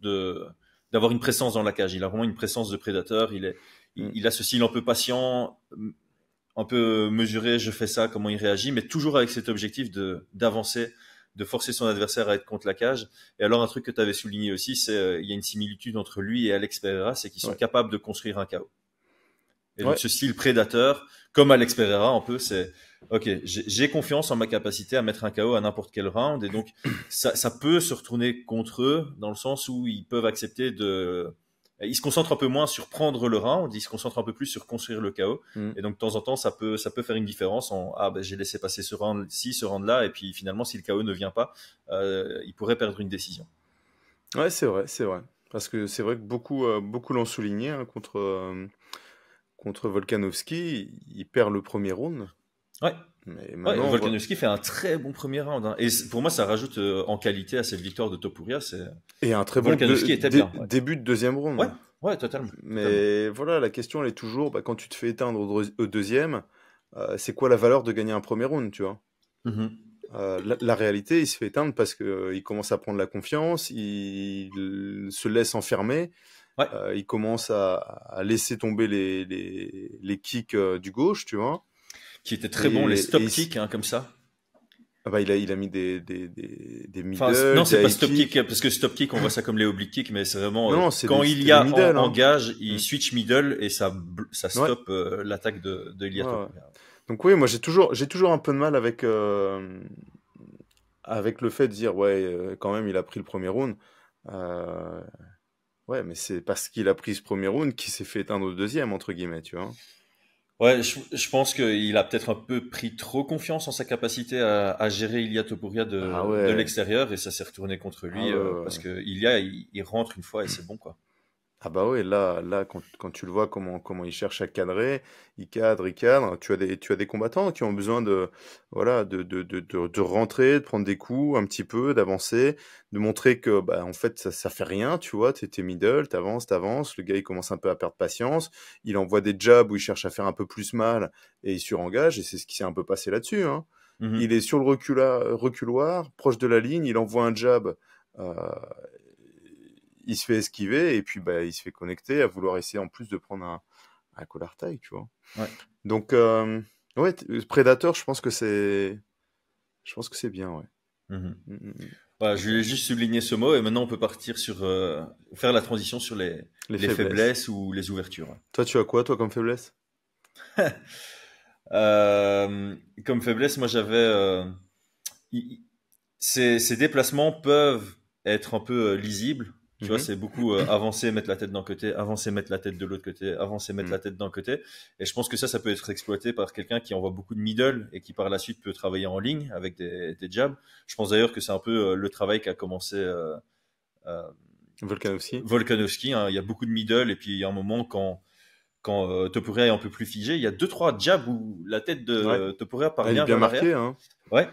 d'avoir une présence dans la cage. Il a vraiment une présence de prédateur. Il a ce style un peu patient, un peu mesuré. Je fais ça, comment il réagit, mais toujours avec cet objectif d'avancer, de forcer son adversaire à être contre la cage. Et alors un truc que tu avais souligné aussi, c'est il y a une similitude entre lui et Alex Pereira, c'est qu'ils sont capables de construire un chaos. Et donc ce style prédateur, comme Alex Pereira un peu, c'est ok, j'ai confiance en ma capacité à mettre un KO à n'importe quel round, et donc ça peut se retourner contre eux dans le sens où ils peuvent accepter ils se concentrent un peu moins sur prendre le round, ils se concentrent un peu plus sur construire le KO. Et donc de temps en temps ça peut faire une différence j'ai laissé passer ce round-ci, ce round-là, et puis finalement si le KO ne vient pas, il pourrait perdre une décision.
Ouais, c'est vrai, parce que c'est vrai que beaucoup l'ont souligné hein, contre Volkanovski, il perd le premier round.
Ouais. Mais Volkanovski fait un très bon premier round. Hein. Et pour moi, ça rajoute en qualité à cette victoire de Topuria.
Et un très bon début de deuxième round.
Ouais, totalement.
Mais voilà, la question, elle est toujours, quand tu te fais éteindre au deuxième, c'est quoi la valeur de gagner un premier round, tu vois? La réalité, il se fait éteindre parce qu'il commence à prendre la confiance, il se laisse enfermer. Il commence à laisser tomber les kicks du gauche, tu vois.
Qui étaient très bons, les stop kicks, hein, comme ça.
Il a mis des middle.
Non, c'est pas stop kick, parce que stop kick, on voit ça comme les oblique kicks, mais c'est vraiment quand il y a engage, il switch middle et ça stoppe l'attaque de Ilia Topuria.
Donc oui, moi j'ai toujours un peu de mal avec le fait de dire quand même il a pris le premier round. Ouais, mais c'est parce qu'il a pris ce premier round qu'il s'est fait éteindre au deuxième, entre guillemets, tu vois.
Ouais, je pense qu'il a peut-être un peu pris trop confiance en sa capacité à gérer Ilia Topuria de l'extérieur, et ça s'est retourné contre lui parce que Ilia, il rentre une fois et c'est bon, quoi.
Ah bah ouais, là quand tu le vois comment il cherche à cadrer, il cadre, tu as des combattants qui ont besoin de rentrer, de prendre des coups un petit peu, d'avancer, de montrer que en fait ça fait rien, tu vois, t'es middle, t'avances, le gars il commence un peu à perdre patience, il envoie des jabs où il cherche à faire un peu plus mal et il surengage, et c'est ce qui s'est un peu passé là-dessus, hein. Il est sur le reculoir, proche de la ligne, il envoie un jab, il se fait esquiver et puis il se fait connecter à vouloir essayer en plus de prendre un collar tie, tu vois.
Ouais.
Donc Predator, je pense que c'est bien, ouais.
Voilà, je voulais juste souligner ce mot, et maintenant on peut partir sur faire la transition sur les faiblesses ou les ouvertures.
Toi, tu as quoi, toi, comme faiblesse?
Comme faiblesse, moi j'avais ces déplacements peuvent être un peu lisibles. Tu vois, c'est beaucoup avancer, mettre la tête d'un côté, avancer, mettre la tête de l'autre côté, avancer, mettre la tête d'un côté. Et je pense que ça peut être exploité par quelqu'un qui envoie beaucoup de middle et qui par la suite peut travailler en ligne avec des jabs. Je pense d'ailleurs que c'est un peu le travail qu'a commencé Volkanovski. Hein. Il y a beaucoup de middle et puis il y a un moment quand Topuria est un peu plus figé, il y a 2-3 jabs où la tête de Topuria parvient
bien
vers
marqué,
l'arrière.
hein.
Ouais.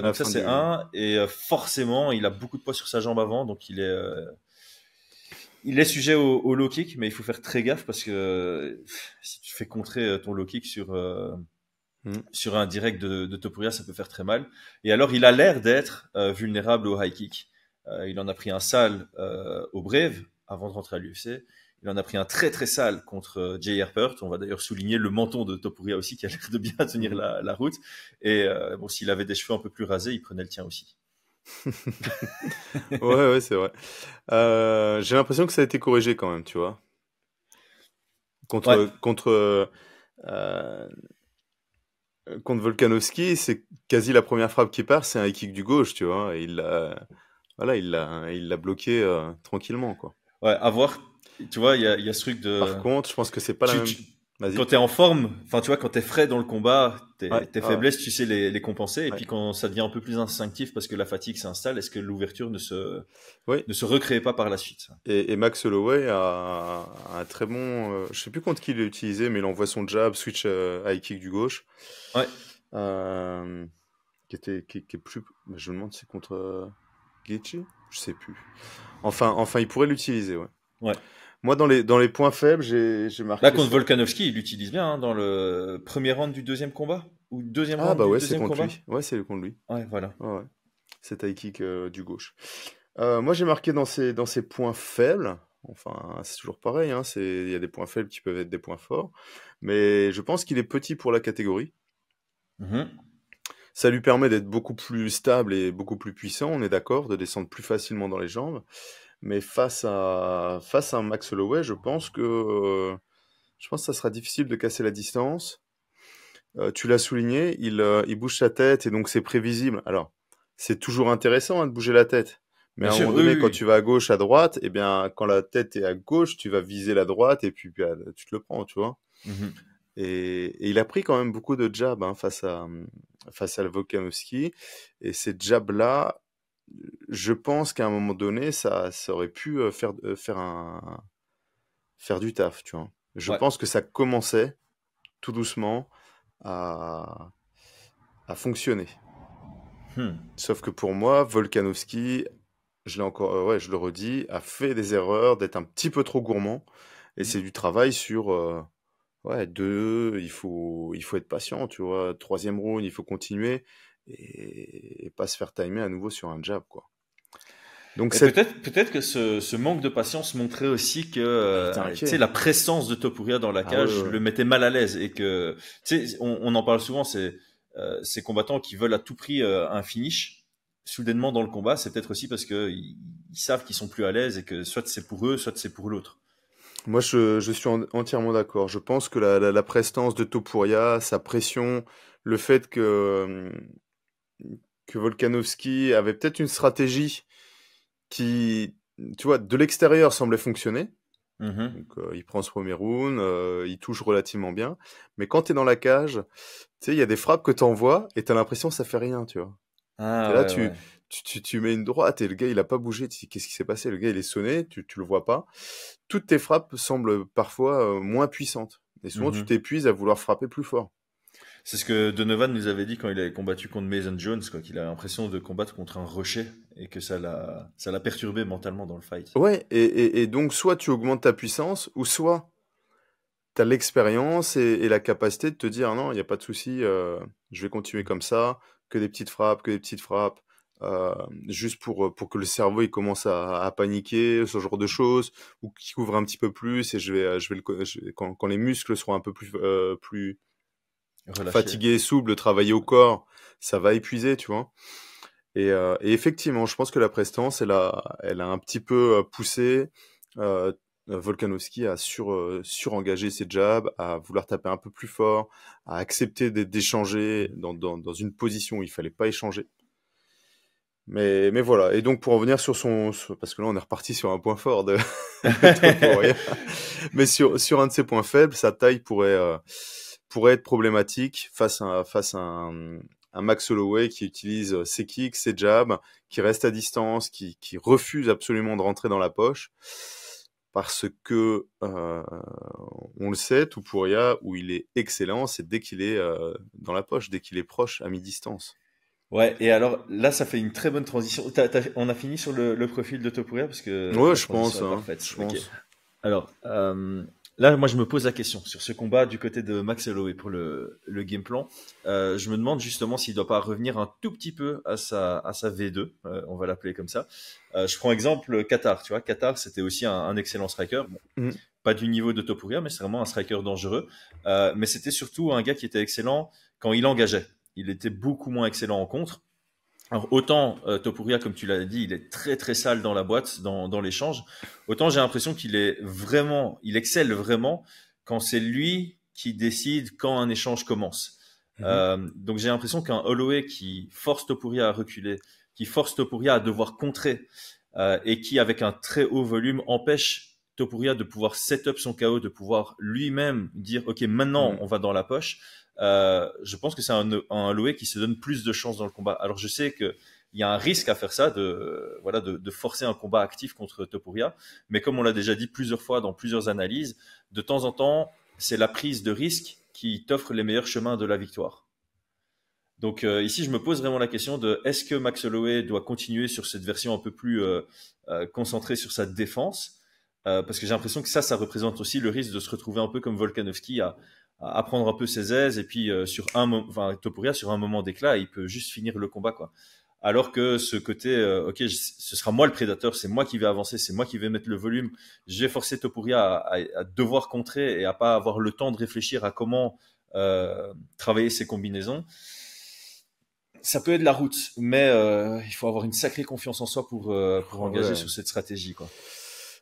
Donc ça c'est un, et forcément il a beaucoup de poids sur sa jambe avant, donc il est sujet au low kick, mais il faut faire très gaffe parce que si tu fais contrer ton low kick sur un direct de Topuria, ça peut faire très mal. Et alors il a l'air d'être vulnérable au high kick. Il en a pris un sale au Brave avant de rentrer à l'UFC. Il en a pris un très très sale contre Jay Herbert. On va d'ailleurs souligner le menton de Topuria aussi qui a l'air de bien tenir la route. Et bon, s'il avait des cheveux un peu plus rasés, il prenait le tien aussi.
Ouais, c'est vrai. J'ai l'impression que ça a été corrigé quand même, tu vois. Contre Volkanovski, c'est quasi la première frappe qui part, c'est un high kick du gauche, tu vois. Et il l'a bloqué tranquillement, quoi.
Ouais, à voir. Tu vois, il y a ce truc de.
Par contre, je pense que c'est pas la même.
Quand t'es en forme, enfin tu vois, quand t'es frais dans le combat, tes faiblesses, tu sais les compenser. Et puis quand ça devient un peu plus instinctif parce que la fatigue s'installe, est-ce que l'ouverture ne se recrée pas par la suite?
Et Max Holloway a un très bon, je sais plus contre qui il l'a utilisé, mais il envoie son jab, switch high kick du gauche.
Ouais.
Qui est plus, je me demande si c'est contre Gaethje, je sais plus. Enfin, il pourrait l'utiliser, ouais.
Ouais.
Moi, dans les points faibles, j'ai marqué.
Là, contre Volkanovski, il l'utilise bien hein, dans le premier round du deuxième combat ou deuxième round du deuxième combat.
Lui. Ouais, c'est contre lui.
Ouais, voilà.
Ouais. C'est high kick du gauche. Moi, j'ai marqué dans ces points faibles. Enfin, c'est toujours pareil. Hein, il y a des points faibles qui peuvent être des points forts, mais je pense qu'il est petit pour la catégorie. Ça lui permet d'être beaucoup plus stable et beaucoup plus puissant. On est d'accord, de descendre plus facilement dans les jambes. Mais face à un Max Holloway, je pense que ça sera difficile de casser la distance. Tu l'as souligné, il bouge sa tête et donc c'est prévisible. Alors, c'est toujours intéressant de bouger la tête. Mais à un moment donné, quand tu vas à gauche, à droite, eh bien, quand la tête est à gauche, tu vas viser la droite et puis tu te le prends, tu vois. Et il a pris quand même beaucoup de jabs face à Volkanovski. Et ces jabs-là, je pense qu'à un moment donné, ça aurait pu faire du taf, tu vois. Je pense que ça commençait tout doucement à fonctionner. Sauf que pour moi, Volkanovski, je le redis, a fait des erreurs d'être un petit peu trop gourmand. Et c'est du travail sur il faut être patient, tu vois. 3e round, il faut continuer et pas se faire timer à nouveau sur un jab, quoi. Donc
peut-être que ce manque de patience montrait aussi que la présence de Topuria dans la cage le mettait mal à l'aise et que on en parle souvent, ces combattants qui veulent à tout prix un finish soudainement dans le combat, c'est peut-être aussi parce que ils savent qu'ils sont plus à l'aise et que soit c'est pour eux, soit c'est pour l'autre.
Moi, je suis entièrement d'accord. Je pense que la prestance de Topuria, sa pression, le fait que Volkanovski avait peut-être une stratégie qui, tu vois, de l'extérieur semblait fonctionner. Donc, il prend ce premier round, il touche relativement bien. Mais quand tu es dans la cage, tu sais, il y a des frappes que tu envoies et tu as l'impression que ça fait rien, tu vois. Et là, tu mets une droite et le gars, il a pas bougé. Tu dis, qu'est-ce qui s'est passé? Le gars, il est sonné, tu le vois pas. Toutes tes frappes semblent parfois moins puissantes. Et souvent, tu t'épuises à vouloir frapper plus fort.
C'est ce que Donovan nous avait dit quand il avait combattu contre Mason Jones, quoi, qu'il a l'impression de combattre contre un rocher et que ça l'a perturbé mentalement dans le fight.
Ouais, et donc soit tu augmentes ta puissance, ou soit tu as l'expérience et la capacité de te dire non, il n'y a pas de souci, je vais continuer comme ça, que des petites frappes, juste pour que le cerveau il commence à paniquer, ce genre de choses, ou qu'il couvre un petit peu plus, et quand les muscles seront un peu plus fatigués, souples, travailler au corps, ça va épuiser, tu vois. Et effectivement, je pense que la prestance, elle a un petit peu poussé. Volkanovski a surengagé ses jabs, à vouloir taper un peu plus fort, à accepter d'échanger dans une position où il fallait pas échanger. Mais voilà. Et donc, pour revenir parce que là, on est reparti sur un point fort de Topuria. Mais sur un de ses points faibles, sa taille pourrait être problématique face à un Max Holloway qui utilise ses kicks, ses jabs, qui reste à distance, qui refuse absolument de rentrer dans la poche. Parce que, on le sait, Topuria, où il est excellent, c'est dès qu'il est dans la poche, dès qu'il est proche, à mi-distance.
Ouais, et alors là, ça fait une très bonne transition. On a fini sur le profil de Topuria parce que
Ouais,
la
je
transition
pense.
est
Hein,
parfaite.
je
Ok.
pense.
Alors, là, moi, je me pose la question sur ce combat du côté de Max Holloway pour le game plan. Je me demande justement s'il ne doit pas revenir un tout petit peu à sa V2, on va l'appeler comme ça. Je prends exemple Qatar, tu vois. Qatar, c'était aussi un excellent striker. Bon,
Mhm.
pas du niveau de Topuria, mais c'est vraiment un striker dangereux. Mais c'était surtout un gars qui était excellent quand il engageait. Il était beaucoup moins excellent en contre. Alors autant Topuria, comme tu l'as dit, il est très très sale dans la boîte, dans l'échange. Autant j'ai l'impression il excelle vraiment quand c'est lui qui décide quand un échange commence. Donc j'ai l'impression qu'un Holloway qui force Topuria à reculer, qui force Topuria à devoir contrer et qui avec un très haut volume empêche Topuria de pouvoir set up son KO, de pouvoir lui-même dire ok maintenant on va dans la poche. Je pense que c'est un Holloway qui se donne plus de chances dans le combat. Alors je sais que il y a un risque à faire ça, de forcer un combat actif contre Topuria, mais comme on l'a déjà dit plusieurs fois dans plusieurs analyses, de temps en temps, c'est la prise de risque qui t'offre les meilleurs chemins de la victoire. Donc ici, je me pose vraiment la question de est-ce que Max Holloway doit continuer sur cette version un peu plus concentrée sur sa défense, parce que j'ai l'impression que ça représente aussi le risque de se retrouver un peu comme Volkanovski à prendre un peu ses aises et puis Topuria sur un moment d'éclat, il peut juste finir le combat quoi. Alors que ce côté, ce sera moi le prédateur, c'est moi qui vais avancer, c'est moi qui vais mettre le volume. Je vais forcer Topuria à devoir contrer et à pas avoir le temps de réfléchir à comment travailler ses combinaisons. Ça peut être la route, mais il faut avoir une sacrée confiance en soi pour engager sur cette stratégie quoi.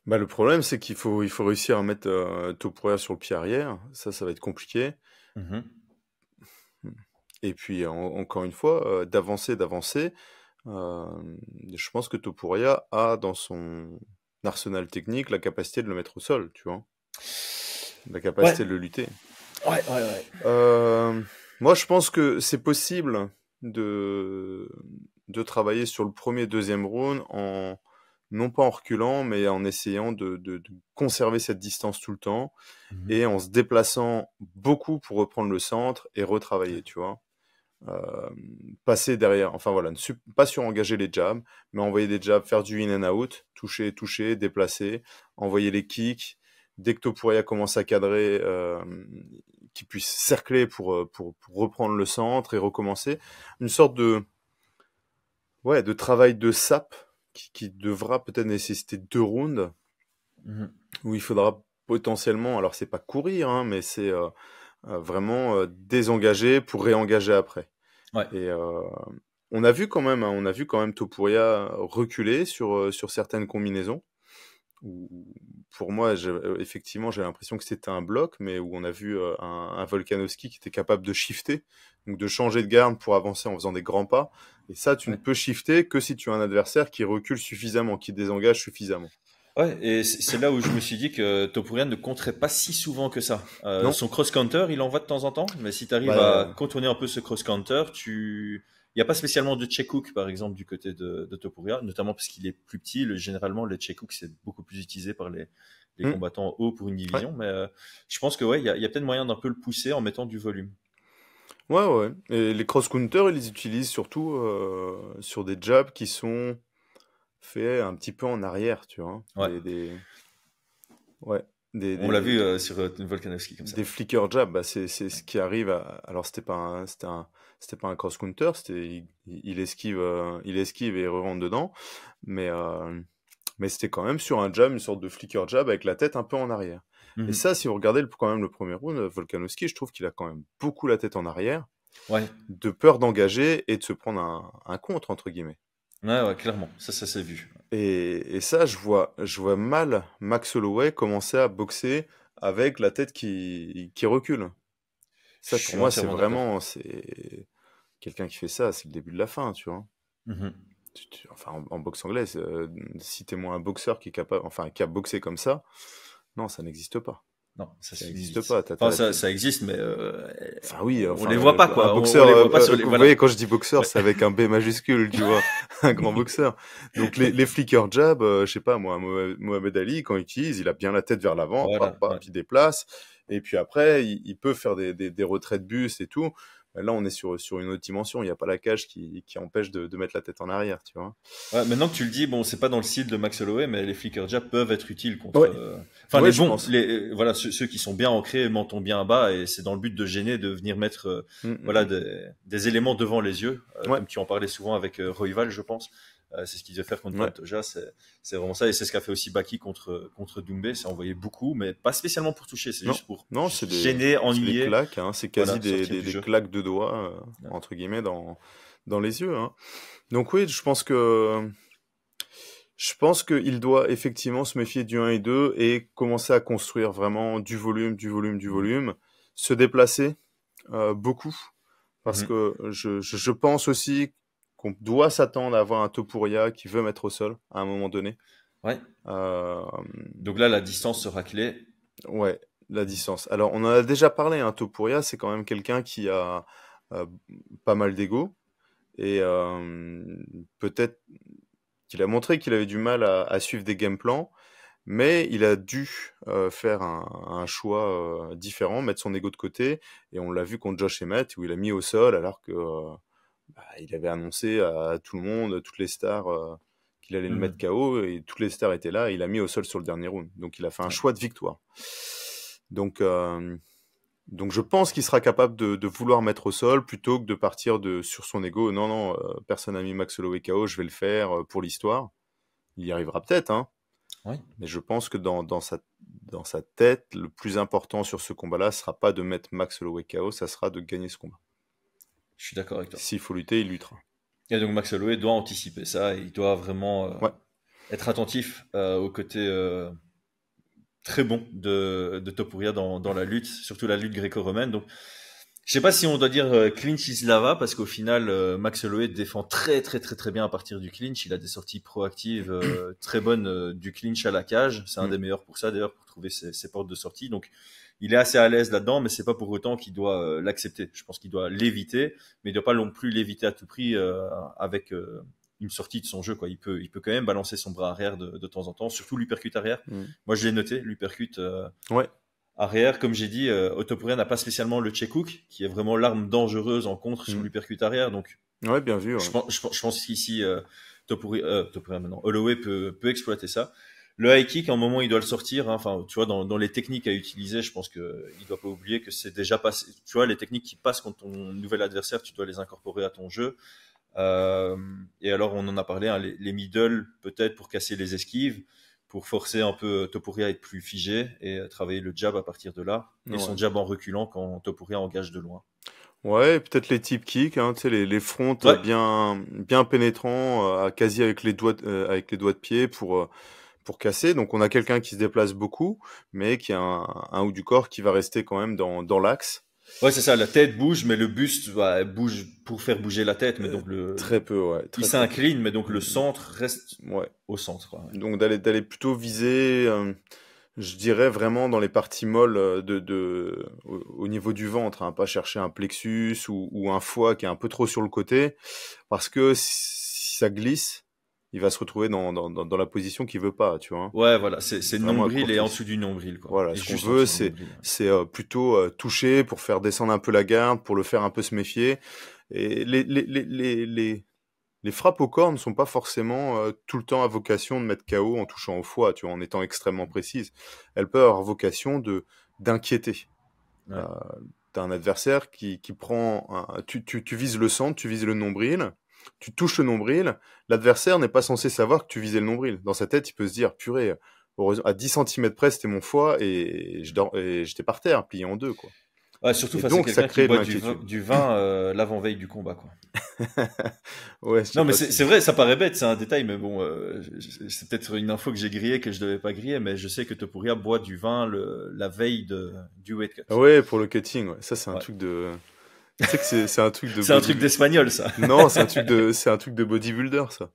Bah, le problème, c'est qu'il faut réussir à mettre Topuria sur le pied arrière. Ça va être compliqué.
Mm-hmm.
Et puis, encore une fois, d'avancer. Je pense que Topuria a dans son arsenal technique la capacité de le mettre au sol, tu vois. La capacité de le lutter.
Ouais.
Moi, je pense que c'est possible de travailler sur le premier, deuxième round non pas en reculant, mais en essayant de conserver cette distance tout le temps et en se déplaçant beaucoup pour reprendre le centre et retravailler, tu vois. Passer derrière, enfin voilà, pas surengager les jabs, mais envoyer des jabs, faire du in and out, toucher, déplacer, envoyer les kicks. Dès que Topuria commence à cadrer, qu'il puisse cercler pour reprendre le centre et recommencer. Une sorte de travail de sape qui devra peut-être nécessiter 2 rounds, où il faudra potentiellement, alors c'est pas courir, hein, mais c'est vraiment désengager pour réengager après.
Ouais.
Et on a vu quand même Topuria reculer sur certaines combinaisons. Pour moi, effectivement, j'ai l'impression que c'était un bloc, mais où on a vu un Volkanovski qui était capable de shifter, donc de changer de garde pour avancer en faisant des grands pas. Et ça, tu ne peux shifter que si tu as un adversaire qui recule suffisamment, qui désengage suffisamment.
Ouais, et c'est là où je me suis dit que Topuria ne compterait pas si souvent que ça. Son cross-counter, il envoie de temps en temps, mais si tu arrives à contourner un peu ce cross-counter, il n'y a pas spécialement de check hook, par exemple, du côté de Topuria, notamment parce qu'il est plus petit. Généralement, le check hook, c'est beaucoup plus utilisé par les combattants hauts pour une division, mais je pense que il y a peut-être moyen d'un peu le pousser en mettant du volume.
Ouais. Et les cross-counters, ils les utilisent surtout sur des jabs qui sont faits un petit peu en arrière, tu vois.
Ouais. On l'a vu sur Volkanovski comme ça.
Des flicker jabs, c'est ce qui arrive. Alors c'était pas un cross-counter, il esquive et il rentre dedans, mais c'était quand même sur un jab, une sorte de flicker jab avec la tête un peu en arrière. Et ça, si vous regardez quand même le premier round, Volkanovski, je trouve qu'il a quand même beaucoup la tête en arrière, de peur d'engager et de se prendre un contre, entre guillemets.
Ouais, clairement. Ça s'est vu.
Et ça, je vois mal Max Holloway commencer à boxer avec la tête qui recule.
Je
Ça, pour
suis
moi, c'est
entièrement d'accord.
vraiment, c'est quelqu'un qui fait ça, c'est le début de la fin, tu vois.
Mhm.
Enfin, en boxe anglaise, citez-moi un boxeur qui est capable, enfin, qui a boxé comme ça. Non, ça n'existe pas.
Non, ça
Ça
c'est
n'existe
limite.
pas.
Enfin, ça existe, mais
Enfin oui,
on
enfin
les voit pas,
un
quoi. On
boxeur,
les voit pas sur les.
vous
Voilà.
voyez quand je dis boxeur,
Ouais.
c'est avec un B majuscule, tu vois, un grand boxeur. Donc les flicker jab, je sais pas moi, Mohamed Ali quand il utilise, il a bien la tête vers l'avant,
Voilà. Ouais.
il déplace, et puis après il peut faire des retraits de buste et tout. Là on est sur une autre dimension, il n'y a pas la cage qui empêche de mettre la tête en arrière, tu vois.
Ouais, maintenant que tu le dis, bon, c'est pas dans le style de Max Holloway, mais les flicker jabs peuvent être utiles contre.
Ouais.
Enfin,
Ouais,
les
je
bons,
pense.
voilà, ceux qui sont bien ancrés, menton bien bas, et c'est dans le but de gêner, de venir mettre, voilà, des éléments devant les yeux,
Ouais.
comme tu en parlais souvent avec Royval, je pense. C'est ce qu'il devait faire contre
Ouais.
Pantoja, c'est vraiment ça, et c'est ce qu'a fait aussi Baki contre Doumbé, c'est envoyer beaucoup, mais pas spécialement pour toucher, c'est
Non.
juste pour
Non, c'est
gêner,
des
ennuyer.
claques, hein, c'est quasi
Voilà, sortir du
des
jeu.
claques de doigts,
Ouais.
entre guillemets, dans les yeux, hein. Donc oui, je pense qu'il doit effectivement se méfier du 1 et 2 et commencer à construire vraiment du volume, se déplacer beaucoup, parce
Mhm.
que je pense aussi qu'on doit s'attendre à avoir un Topuria qui veut mettre au sol à un moment donné.
Ouais.
Euh,
Donc là, la distance sera clé.
ouais, la distance. Alors, on en a déjà parlé, hein, Topuria, c'est quand même quelqu'un qui a euh, pas mal d'ego et peut-être qu'il a montré qu'il avait du mal à suivre des game plans, mais il a dû faire un choix différent, mettre son ego de côté, et on l'a vu contre Josh Emmett où il a mis au sol alors que il avait annoncé à tout le monde, toutes les stars, qu'il allait le mettre
Mhm.
KO, et toutes les stars étaient là, et il a mis au sol sur le dernier round. Donc il a fait un
Ouais.
choix de victoire. Donc, donc je pense qu'il sera capable de vouloir mettre au sol plutôt que de partir sur son ego. Non, non, personne n'a mis Max Holloway KO, je vais le faire pour l'histoire. Il y arrivera peut-être, hein.
Ouais.
Mais je pense que dans sa tête, le plus important sur ce combat-là sera pas de mettre Max Holloway KO, ça sera de gagner ce combat.
Je suis d'accord avec toi.
S'il faut lutter, il luttera.
Et donc Max Holloway doit anticiper ça, et il doit vraiment
Ouais.
être attentif au côté très bon de Topuria dans la lutte, surtout la lutte gréco-romaine. Donc, je sais pas si on doit dire clinch Islava, parce qu'au final, Max Holloway défend très très très très bien à partir du clinch. Il a des sorties proactives très bonnes du clinch à la cage. C'est un des meilleurs pour ça, d'ailleurs, pour trouver ses portes de sortie. Donc, il est assez à l'aise là-dedans, mais c'est pas pour autant qu'il doit l'accepter. Je pense qu'il doit l'éviter, mais il doit pas non plus l'éviter à tout prix avec une sortie de son jeu, quoi. Il peut quand même balancer son bras arrière de temps en temps, surtout l'uppercut arrière. Moi, je l'ai noté, l'uppercut
Ouais.
arrière. Comme j'ai dit, Topuria n'a pas spécialement le check hook, qui est vraiment l'arme dangereuse en contre sur l'uppercut arrière. Donc,
Ouais, bien vu. Ouais.
je pense qu'ici, Topuria maintenant, Holloway peut exploiter ça. Le high kick, à un moment, il doit le sortir, hein. Enfin, tu vois, dans les techniques à utiliser, je pense que il doit pas oublier que c'est déjà passé. Tu vois, les techniques qui passent contre ton nouvel adversaire, tu dois les incorporer à ton jeu. Et alors, on en a parlé, hein, les middle, peut-être pour casser les esquives, pour forcer un peu Topuria à être plus figé et travailler le jab à partir de là. Et
Ouais.
son jab en reculant quand Topuria engage de loin.
Ouais, peut-être les tip kicks, hein, tu sais, les fronts
Ouais.
bien pénétrants, quasi avec les doigts de pied pour casser. Donc on a quelqu'un qui se déplace beaucoup, mais qui a un haut du corps qui va rester quand même dans l'axe.
Ouais, c'est ça, la tête bouge, mais le buste bouge pour faire bouger la tête. Mais donc
Très peu, ouais.
il s'incline, mais donc le centre reste au centre. Quoi, ouais.
Donc d'aller plutôt viser, je dirais vraiment dans les parties molles au niveau du ventre, hein, pas chercher un plexus ou un foie qui est un peu trop sur le côté, parce que si ça glisse, il va se retrouver dans la position qu'il veut pas, tu vois.
Ouais, voilà, c'est
Vraiment
nombril et en
accroché.
dessous du nombril, quoi.
Voilà,
Et
ce qu'on
juste
veut,
en dessous du nombril, ouais.
c'est plutôt toucher pour faire descendre un peu la garde, pour le faire un peu se méfier. Et les frappes aux cornes ne sont pas forcément tout le temps à vocation de mettre KO en touchant au foie, tu vois, en étant extrêmement précise. Elles peuvent avoir vocation d'inquiéter.
Ouais.
T'as un adversaire qui prend... tu vises le centre, tu vises le nombril, tu touches le nombril, l'adversaire n'est pas censé savoir que tu visais le nombril. Dans sa tête, il peut se dire, purée, heureusement, à 10 cm près, c'était mon foie et j'étais par terre, plié en deux, quoi.
Ouais, surtout
Et
face à
donc, ça
quelqu'un qui
crée de
boit
l'inquiétude.
du vin l'avant-veille du combat, quoi.
Ouais, je sais
Non, mais
pas
c'est
si.
c'est vrai, ça paraît bête, c'est un détail, mais bon, c'est peut-être une info que j'ai grillée que je devais pas griller, mais je sais que Topuria boit du vin la veille du weight cut.
Ouais, pour le cutting, ouais. Ça, c'est un
Ouais.
truc de. Tu sais que c'est un truc de
C'est un truc
bodybuilder.
d'espagnol, ça.
Non, c'est un truc de bodybuilder, ça.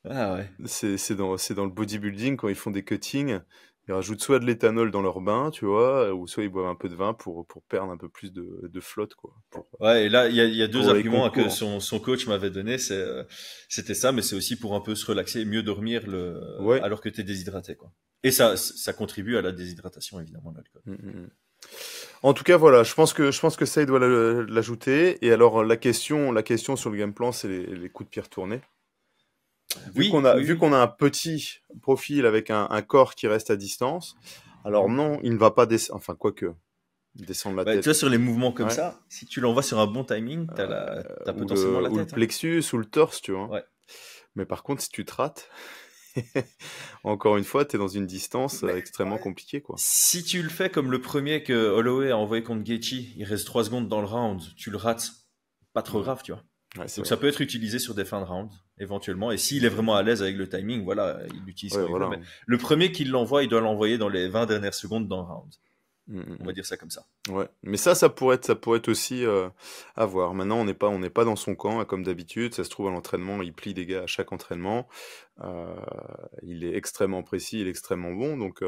Ah ouais.
C'est dans le bodybuilding, quand ils font des cuttings, ils rajoutent soit de l'éthanol dans leur bain, tu vois, ou soit ils boivent un peu de vin pour perdre un peu plus de flotte, quoi.
Ouais, et là, il y a deux
Pour les
arguments que
concours.
son coach m'avait donné. C'était ça, mais c'est aussi pour un peu se relaxer et mieux dormir
Ouais.
alors que tu es déshydraté, quoi. Et ça contribue à la déshydratation, évidemment, l'alcool.
En tout cas, voilà, je pense que ça, il doit l'ajouter. Et alors, la question sur le game plan, c'est les coups de pied retournés. Vu
Oui,
qu'on a un petit profil avec un corps qui reste à distance, alors non, il ne va pas descendre, enfin, quoique, descendre la
Bah, tu
tête.
vois, sur les mouvements comme
Ouais.
ça, si tu l'envoies sur un bon timing, t'as potentiellement la
Ou le
tête.
plexus, ou le torse, tu vois.
Ouais.
Mais par contre, si tu te rates, encore une fois, t'es dans une distance extrêmement compliquée, quoi.
Si tu le fais comme le premier que Holloway a envoyé contre Gaethje, il reste 3 secondes dans le round, tu le rates, pas trop grave, tu vois.
Ouais, c'est
Donc
vrai.
ça peut être utilisé sur des fins de round, éventuellement. Et s'il est vraiment à l'aise avec le timing, voilà, il l'utilise
Ouais,
quand il veut.
voilà.
Mais le premier qui l'envoie, il doit l'envoyer dans les 20 dernières secondes dans le round.
Mm,
On va dire ça comme ça.
Ouais, mais ça pourrait être aussi à voir. Maintenant, on n'est pas dans son camp, hein, comme d'habitude. Ça se trouve à l'entraînement, il plie des gars à chaque entraînement. Il est extrêmement précis, il est extrêmement bon. Donc,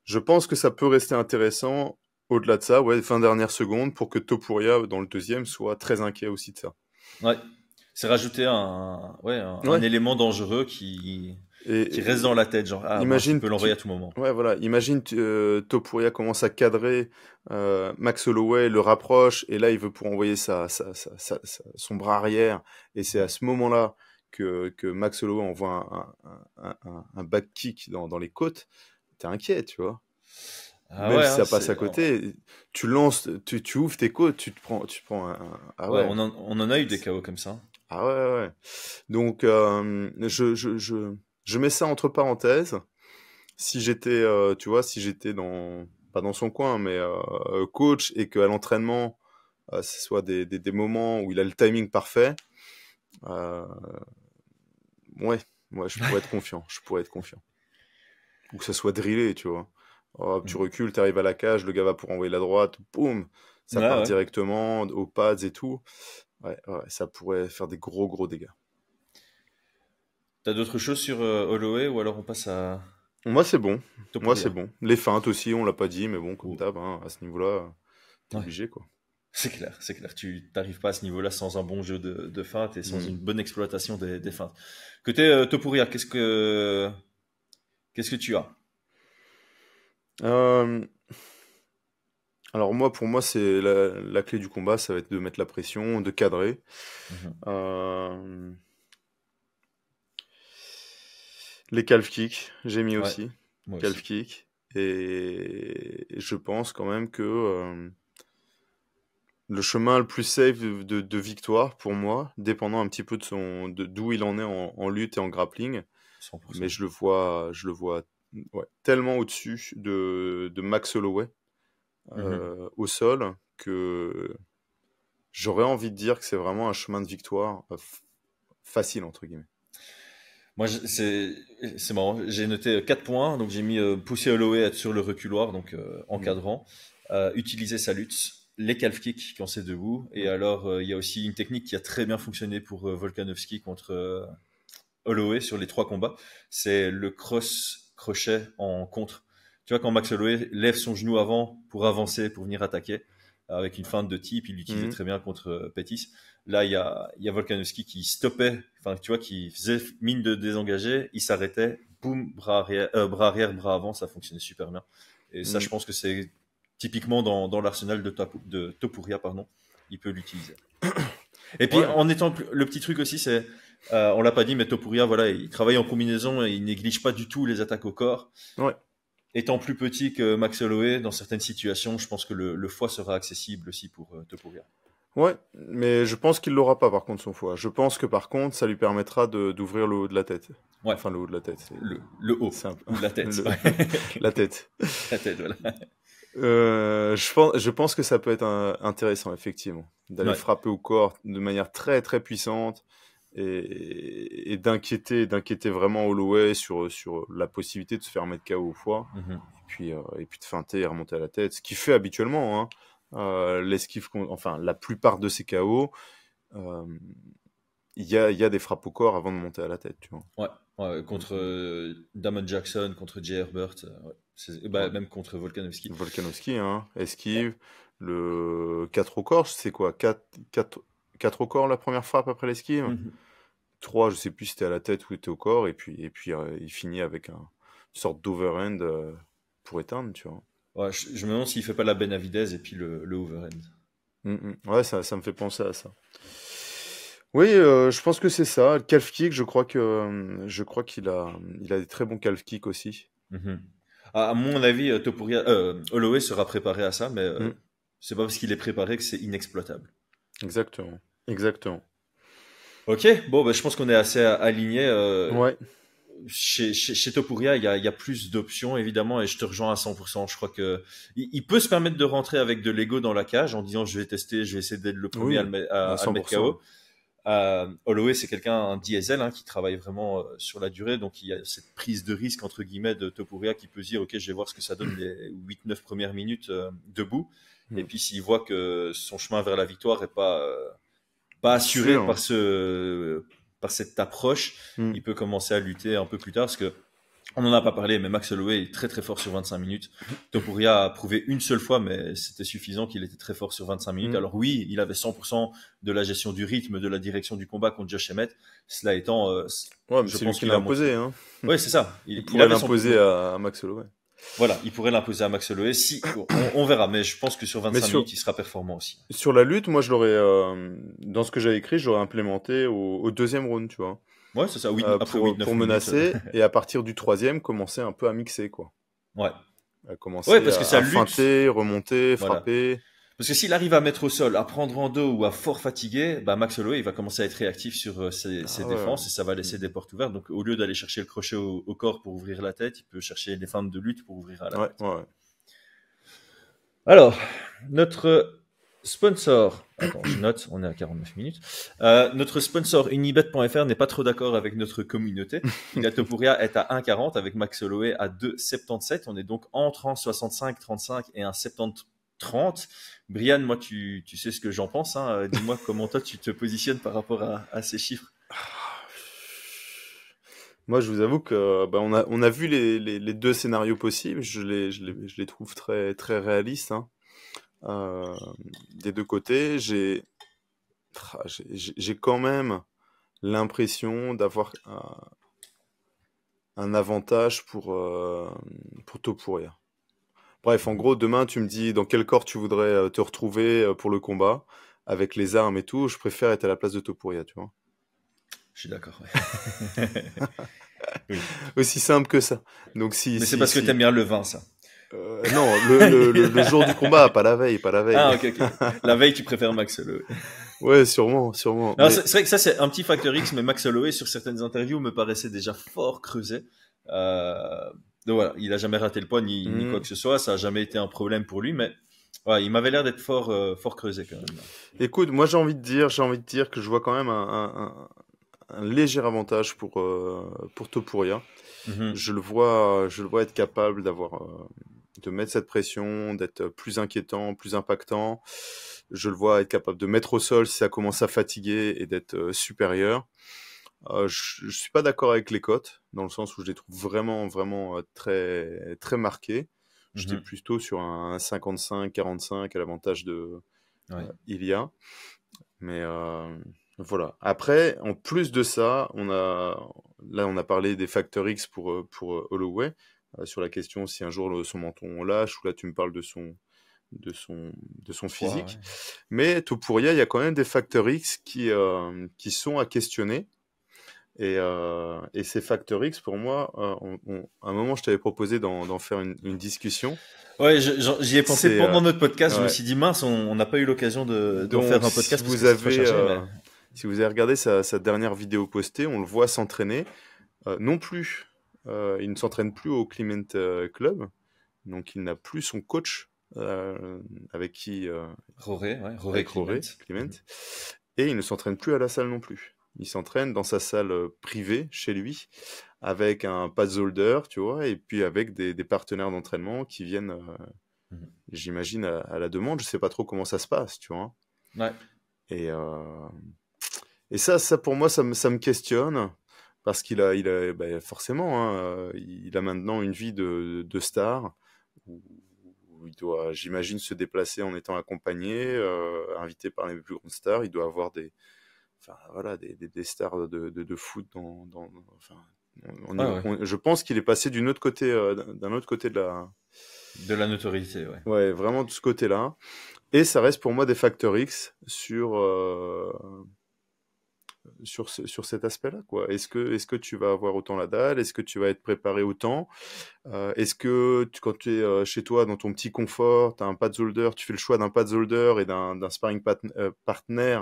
je pense que ça peut rester intéressant. Au-delà de ça, ouais, fin dernière seconde, pour que Topuria, dans le deuxième, soit très inquiet aussi de ça.
Ouais. C'est rajouter un
Ouais.
élément dangereux qui reste dans la tête. Genre,
imagine,
tu peux l'envoyer à tout moment.
Ouais, voilà. Imagine Topuria commence à cadrer Max Holloway, le rapproche, et là, il veut pour envoyer son bras arrière. Et c'est à ce moment-là que Max Holloway envoie un back kick dans les côtes. T'es inquiet, tu vois. Même si ça passe à côté, tu lances, tu ouvres tes côtes, tu prends ah ouais.
On en a eu des KO comme ça.
Ah ouais. Donc, je mets ça entre parenthèses. Si j'étais, tu vois, pas dans son coin, mais coach, et qu'à l'entraînement, ce soit des moments où il a le timing parfait, ouais, je pourrais être confiant. Ou que ça soit drillé, tu vois. Oh, tu recules, tu arrives à la cage, le gars va pour envoyer la droite, boum, ça part directement aux pads et tout. Ouais, ça pourrait faire des gros dégâts.
T'as d'autres choses sur Holloway ou alors on passe à...
Moi, c'est bon.
Topuria.
Moi, c'est bon. Les feintes aussi, on l'a pas dit, mais bon, comme
Oh.
d'hab, hein, à ce niveau-là, t'es
Ouais.
obligé, quoi.
C'est clair. Tu n'arrives pas à ce niveau-là sans un bon jeu de feintes et sans une bonne exploitation des feintes. Côté Topuria, qu'est-ce que tu as?
Alors pour moi, c'est la clé du combat, ça va être de mettre la pression, de cadrer. Les calf kicks, j'ai mis aussi.
Moi
Calf
aussi.
kick. Et je pense quand même que le chemin le plus safe de victoire pour moi, dépendant un petit peu d'où il en est en lutte et en grappling,
100%.
mais je le vois tellement au-dessus de Max Holloway au sol que j'aurais envie de dire que c'est vraiment un chemin de victoire facile, entre guillemets.
Moi, c'est marrant. J'ai noté 4 points. Donc, j'ai mis pousser Holloway sur le reculoir, donc encadrant. Utiliser sa lutte. Les calf kicks quand c'est debout. Et alors, il y a aussi une technique qui a très bien fonctionné pour Volkanovski contre Holloway sur les 3 combats. C'est le crochet en contre. Tu vois, quand Max Holloway lève son genou avant pour avancer, pour venir attaquer, avec une feinte de type, il l'utilisait très bien contre Pettis. Là, il y a Volkanovski qui stoppait, enfin, tu vois, qui faisait mine de désengager, il s'arrêtait, boum, bras arrière, bras avant, ça fonctionnait super bien. Et ça, je pense que c'est typiquement dans l'arsenal de Topuria, pardon, il peut l'utiliser. Et puis, le petit truc aussi, c'est, on l'a pas dit, mais Topuria, voilà, il travaille en combinaison et il néglige pas du tout les attaques au corps.
Ouais.
Étant plus petit que Max Holloway, dans certaines situations, je pense que le foie sera accessible aussi pour Topuria.
Ouais, mais je pense qu'il l'aura pas par contre son foie. Je pense que par contre, ça lui permettra d'ouvrir le haut de la tête.
Ouais.
Enfin, le haut de la tête.
Le haut,
c'est
ou la tête.
la tête.
La tête, voilà.
Je pense que ça peut être intéressant, effectivement, d'aller
Ouais.
frapper au corps de manière très très puissante et d'inquiéter vraiment Holloway sur la possibilité de se faire mettre KO au foie
Mhm.
et puis de feinter et remonter à la tête, ce qu'il fait habituellement, hein. L'esquive, enfin la plupart de ses KO, euh, il y a des frappes au corps avant de monter à la tête, tu vois.
Ouais, ouais, contre Damon Jackson, contre Jay Herbert, ouais.
Ouais.
Même contre Volkanovski.
Volkanovski, hein, esquive, le 4 au corps, c'est quoi? 4 au corps la première frappe après l'esquive?
Mhm.
3, je sais plus si c'était à la tête ou c'était au corps, et puis il finit avec une sorte d'overhand pour éteindre, tu vois.
Ouais, je me demande s'il fait pas la Benavidez et puis le overhand.
Ouais, ça me fait penser à ça. Oui, je pense que c'est ça. Le calf kick, je crois qu'il a des très bons calf kicks aussi.
Mhm. À mon avis, Holloway sera préparé à ça, mais
Mm,
c'est pas parce qu'il est préparé que c'est inexploitable.
exactement. Exactement.
Ok, bon, bah, je pense qu'on est assez aligné.
Ouais.
Chez Topuria, il y a plus d'options, évidemment, et je te rejoins à 100%. Je crois que il peut se permettre de rentrer avec de l'ego dans la cage en disant je vais tester, je vais essayer d'être le premier
Oui, à
à le mettre
100%.
KO. Holloway, c'est un diesel qui travaille vraiment sur la durée, donc il y a cette prise de risque entre guillemets de Topuria qui peut se dire ok, je vais voir ce que ça donne les 8-9 premières minutes debout, et
Mm.
puis s'il voit que son chemin vers la victoire est pas assuré
Sûr.
par cette approche,
Mm.
il peut commencer à lutter un peu plus tard parce que on n'en a pas parlé, mais Max Holloway est très très fort sur 25 minutes. Topuria a prouvé une seule fois, mais c'était suffisant qu'il était très fort sur 25 minutes.
Mm.
Alors oui, il avait 100% de la gestion du rythme, de la direction du combat contre Josh Emmett. Cela étant,
Ouais, mais
je
c'est lui
pense
qui
qu'il
l'a
a montré.
imposé, hein.
Oui, c'est ça.
Il
Il
pourrait
avait
l'imposer à Max Holloway.
Voilà, il pourrait l'imposer à Max Holloway. Si, on verra, mais je pense que sur
Mais
25 minutes, il sera performant aussi.
sur la lutte, moi, je l'aurais, dans ce que j'avais écrit, je l'aurais implémenté au deuxième round, tu vois.
Ouais, c'est ça. Oui, après
Pour
8-9 minutes.
menacer, et à partir du troisième, commencer un peu à mixer, quoi.
Ouais.
À commencer
Ouais, parce que sa
à
lutte,
feinter, remonter,
voilà.
frapper.
Parce que s'il arrive à mettre au sol, à prendre en dos ou à fort fatiguer, bah Max Holloway il va commencer à être réactif sur ses
Ouais.
défenses et ça va laisser des portes ouvertes. Donc au lieu d'aller chercher le crochet au corps pour ouvrir la tête, il peut chercher les feintes de lutte pour ouvrir à la tête.
Ouais.
Alors, notre sponsor, attends, je note, on est à 49 minutes. Notre sponsor Unibet.fr n'est pas trop d'accord avec notre communauté. Ilia Topuria est à 1,40 avec Max Holloway à 2,77. On est donc entre un 65-35 et un 70-30. Brian, moi, tu sais ce que j'en pense. Hein. Dis-moi comment toi tu te positionnes par rapport à ces chiffres.
Moi, je vous avoue que on a vu les deux scénarios possibles. Je les trouve très très réalistes, hein. Des deux côtés, j'ai quand même l'impression d'avoir un avantage pour Topuria. Bref, en gros, demain, tu me dis dans quel corps tu voudrais te retrouver pour le combat, avec les armes et tout. Je préfère être à la place de Topuria, tu vois.
Je suis d'accord. Ouais. Oui.
Aussi simple que ça. Donc
Mais c'est parce que t'aimes bien le vin, ça.
Non, le jour du combat, pas la veille.
Ah, ok. La veille, tu préfères Max Holloway.
Ouais, sûrement.
Non,
Mais...
c'est vrai que ça, c'est un petit facteur X, mais Max Holloway, sur certaines interviews, me paraissait déjà fort creusé. Donc voilà, il a jamais raté le poids ni quoi que ce soit. Ça a jamais été un problème pour lui, mais ouais, il m'avait l'air d'être fort creusé quand même.
Écoute, moi j'ai envie de dire que je vois quand même un léger avantage pour Topuria.
Mm-hmm.
Je le vois être capable de mettre cette pression, d'être plus inquiétant, plus impactant. Je le vois être capable de mettre au sol si ça commence à fatiguer et d'être supérieur. Je suis pas d'accord avec les cotes, dans le sens où je les trouve vraiment très très marquées. J'étais plutôt sur un 55-45 à l'avantage de Ilia. Mais voilà. Après, en plus de ça, on a parlé des facteurs X pour Holloway, sur la question si un jour son menton lâche, ou là tu me parles de son physique. Ouais. Mais Topuria, il y a quand même des facteurs X qui sont à questionner. Et ces facteurs X, pour moi, à un moment, je t'avais proposé d'en faire une discussion.
Ouais, j'y ai pensé pendant notre podcast. Ouais. Je me suis dit, mince, on n'a pas eu l'occasion de faire un podcast.
Si vous avez regardé sa dernière vidéo postée, on le voit s'entraîner. Non plus, il ne s'entraîne plus au Clement Club. Donc, il n'a plus son coach avec qui
Roré, ouais, Roré
avec Roré, Clement. Et il ne s'entraîne plus à la salle non plus. Il s'entraîne dans sa salle privée, chez lui, avec un pads holder, tu vois, et puis avec des partenaires d'entraînement qui viennent, j'imagine, à la demande. Je sais pas trop comment ça se passe, tu vois.
Ouais.
Et ça pour moi, ça me questionne, parce qu'il a bah, forcément, hein, il a maintenant une vie de star, où il doit, j'imagine, se déplacer en étant accompagné, invité par les plus grandes stars. Il doit avoir des stars de foot enfin, je pense qu'il est passé d'un autre côté de
la notoriété, ouais.
Ouais, vraiment de ce côté-là. Et ça reste pour moi des facteurs X sur cet aspect-là, quoi. Est-ce que tu vas avoir autant la dalle? Est-ce que tu vas être préparé autant? Est-ce que quand tu es chez toi, dans ton petit confort, tu as un pads holder, tu fais le choix d'un pads holder et d'un sparring partner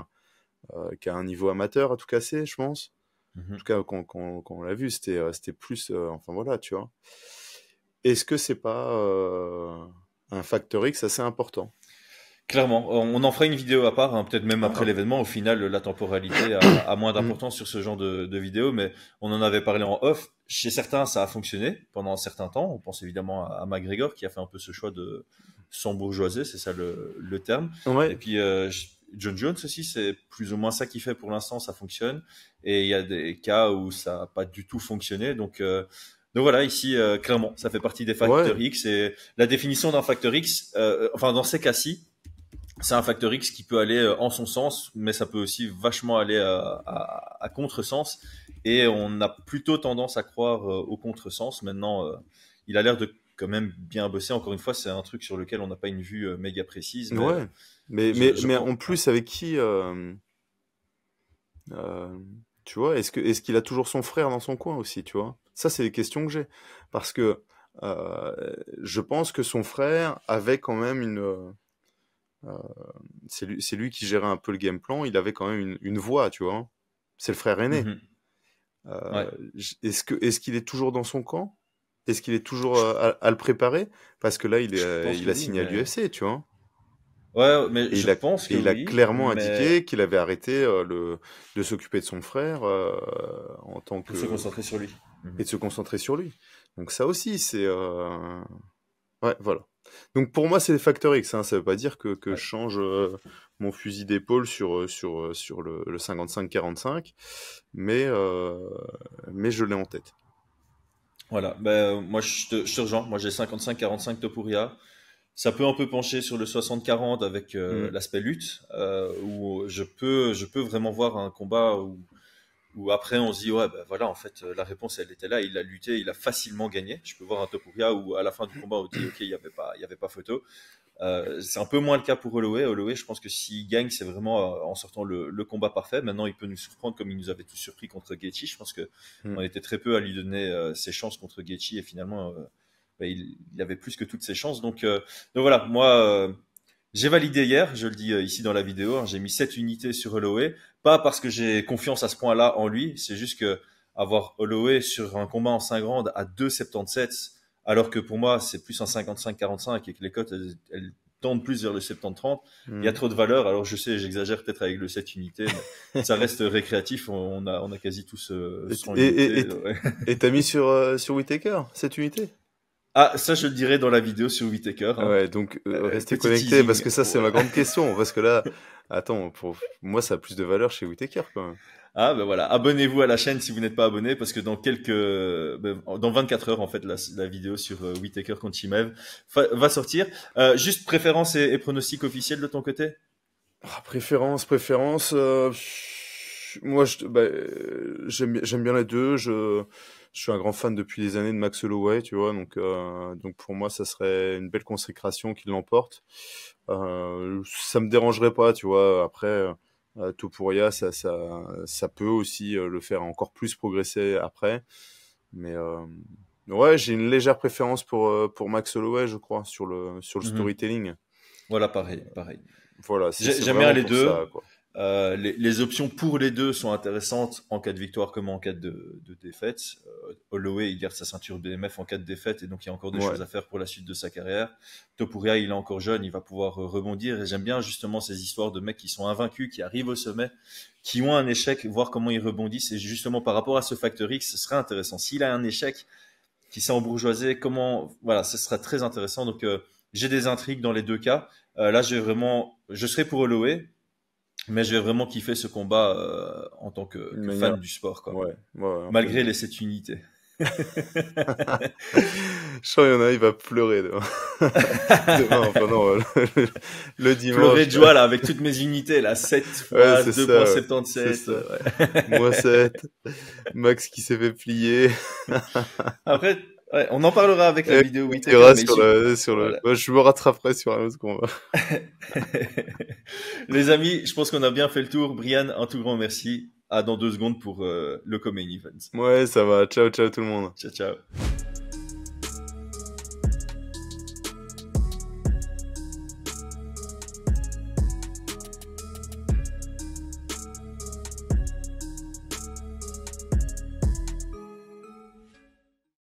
qui a un niveau amateur à tout casser, je pense. En tout cas, quand on l'a vu, c'était plus... enfin voilà, tu vois. Est-ce que c'est pas un facteur X assez important?
Clairement, on en fera une vidéo à part, hein, peut-être même après l'événement. Au final, la temporalité a moins d'importance sur ce genre de vidéo, mais on en avait parlé en off. Chez certains, ça a fonctionné pendant un certain temps. On pense évidemment à McGregor qui a fait un peu ce choix de s'embourgeoiser, c'est ça le terme.
Ouais.
Et puis John Jones aussi, c'est plus ou moins ça qu'il fait pour l'instant, ça fonctionne. Et il y a des cas où ça n'a pas du tout fonctionné, donc voilà, ici, clairement, ça fait partie des facteurs X. Et la définition d'un facteur X, enfin dans ces cas-ci, c'est un facteur X qui peut aller en son sens, mais ça peut aussi vachement aller à contresens. Et on a plutôt tendance à croire au contresens. Maintenant, il a l'air de quand même bien bosser. Encore une fois, c'est un truc sur lequel on n'a pas une vue méga précise. Mais
mais en plus, avec qui tu vois, est-ce qu'il a toujours son frère dans son coin aussi, tu vois? Ça, c'est les questions que j'ai. Parce que je pense que son frère avait quand même c'est lui qui gérait un peu le game plan. Il avait quand même une voix, tu vois. C'est le frère aîné. Est-ce qu'il est toujours dans son camp? Est-ce qu'il est toujours à le préparer? Parce que là, il a signé à l'UFC, tu vois.
Ouais, mais pense que
il a clairement indiqué qu'il avait arrêté de s'occuper de son frère en tant que...
De se concentrer sur lui.
Et de se concentrer sur lui. Donc ça aussi, c'est... Ouais, voilà. Donc pour moi, c'est des facteurs X. Hein. Ça veut pas dire que je change mon fusil d'épaule sur le 55-45, mais je l'ai en tête.
Voilà. Moi, je te rejoins. Moi, j'ai 55-45 Topuria. Ça peut un peu pencher sur le 60-40 avec l'aspect lutte, où je peux vraiment voir un combat où après on se dit voilà, en fait la réponse elle était là, il a lutté, il a facilement gagné. Je peux voir un Topuria où à la fin du combat on dit ok, il y avait pas photo. C'est un peu moins le cas pour Holloway. Holloway, je pense que s'il gagne, c'est vraiment en sortant le combat parfait. Maintenant, il peut nous surprendre comme il nous avait tous surpris contre Gaethje. Je pense que on était très peu à lui donner ses chances contre Gaethje et finalement il avait plus que toutes ses chances. Donc voilà, moi j'ai validé hier, je le dis ici dans la vidéo, hein, j'ai mis 7 unités sur Holloway, pas parce que j'ai confiance à ce point-là en lui, c'est juste que avoir Holloway sur un combat en 5 rounds à 2,77, alors que pour moi c'est plus un 55-45 et que les cotes elles tendent plus vers le 70-30, il y a trop de valeur. Alors je sais, j'exagère peut-être avec le 7 unités, mais ça reste récréatif, on a quasi tous 100 unités.
Et t'as mis sur Whittaker 7 unités?
Ah, ça, je le dirai dans la vidéo sur Whittaker. Hein.
Ouais, donc restez connectés parce que ça, c'est ma grande question. Parce que là, attends, pour moi, ça a plus de valeur chez Whittaker quand même.
Ah, ben voilà. Abonnez-vous à la chaîne si vous n'êtes pas abonné parce que dans dans 24 heures, en fait, la vidéo sur Whittaker contre Chimaev va sortir. Juste préférence et pronostic officiel de ton côté?
Préférence. Moi, j'aime bien les deux. Je suis un grand fan depuis des années de Max Holloway, tu vois, donc pour moi, ça serait une belle consécration qu'il l'emporte. Ça me dérangerait pas, tu vois. Après, Topuria, ça peut aussi le faire encore plus progresser après. Mais ouais, j'ai une légère préférence pour Max Holloway, je crois, sur le storytelling.
Voilà, pareil.
Voilà,
j'aime bien les deux.
Ça, quoi.
Les options pour les deux sont intéressantes en cas de victoire comme en cas de défaite. Holloway, il garde sa ceinture BMF en cas de défaite et donc il y a encore des choses à faire pour la suite de sa carrière. Topuria, il est encore jeune, il va pouvoir rebondir et j'aime bien justement ces histoires de mecs qui sont invaincus, qui arrivent au sommet, qui ont un échec, voir comment ils rebondissent et justement par rapport à ce facteur X, ce serait intéressant. S'il a un échec qui s'est embourgeoisé, voilà, ce sera très intéressant. Donc j'ai des intrigues dans les deux cas. Là, je serai pour Holloway. Mais je vais vraiment kiffer ce combat en tant que fan du sport, quoi. Malgré les 7 unités.
Je sens qu'il y en a, il va pleurer demain. Enfin non, le dimanche.
Pleurer de joie, là, avec toutes mes unités, là, 7 fois 2,77.
Moins 7. Max qui s'est fait plier.
Après, ouais, on en parlera avec la vidéo Whittaker.
Voilà. Moi, je me rattraperai sur un autre combat.
Les amis, je pense qu'on a bien fait le tour. Brian, un tout grand merci. À dans 2 secondes pour le Co-Main Event.
Ouais, ça va. Ciao, ciao tout le monde.
Ciao, ciao.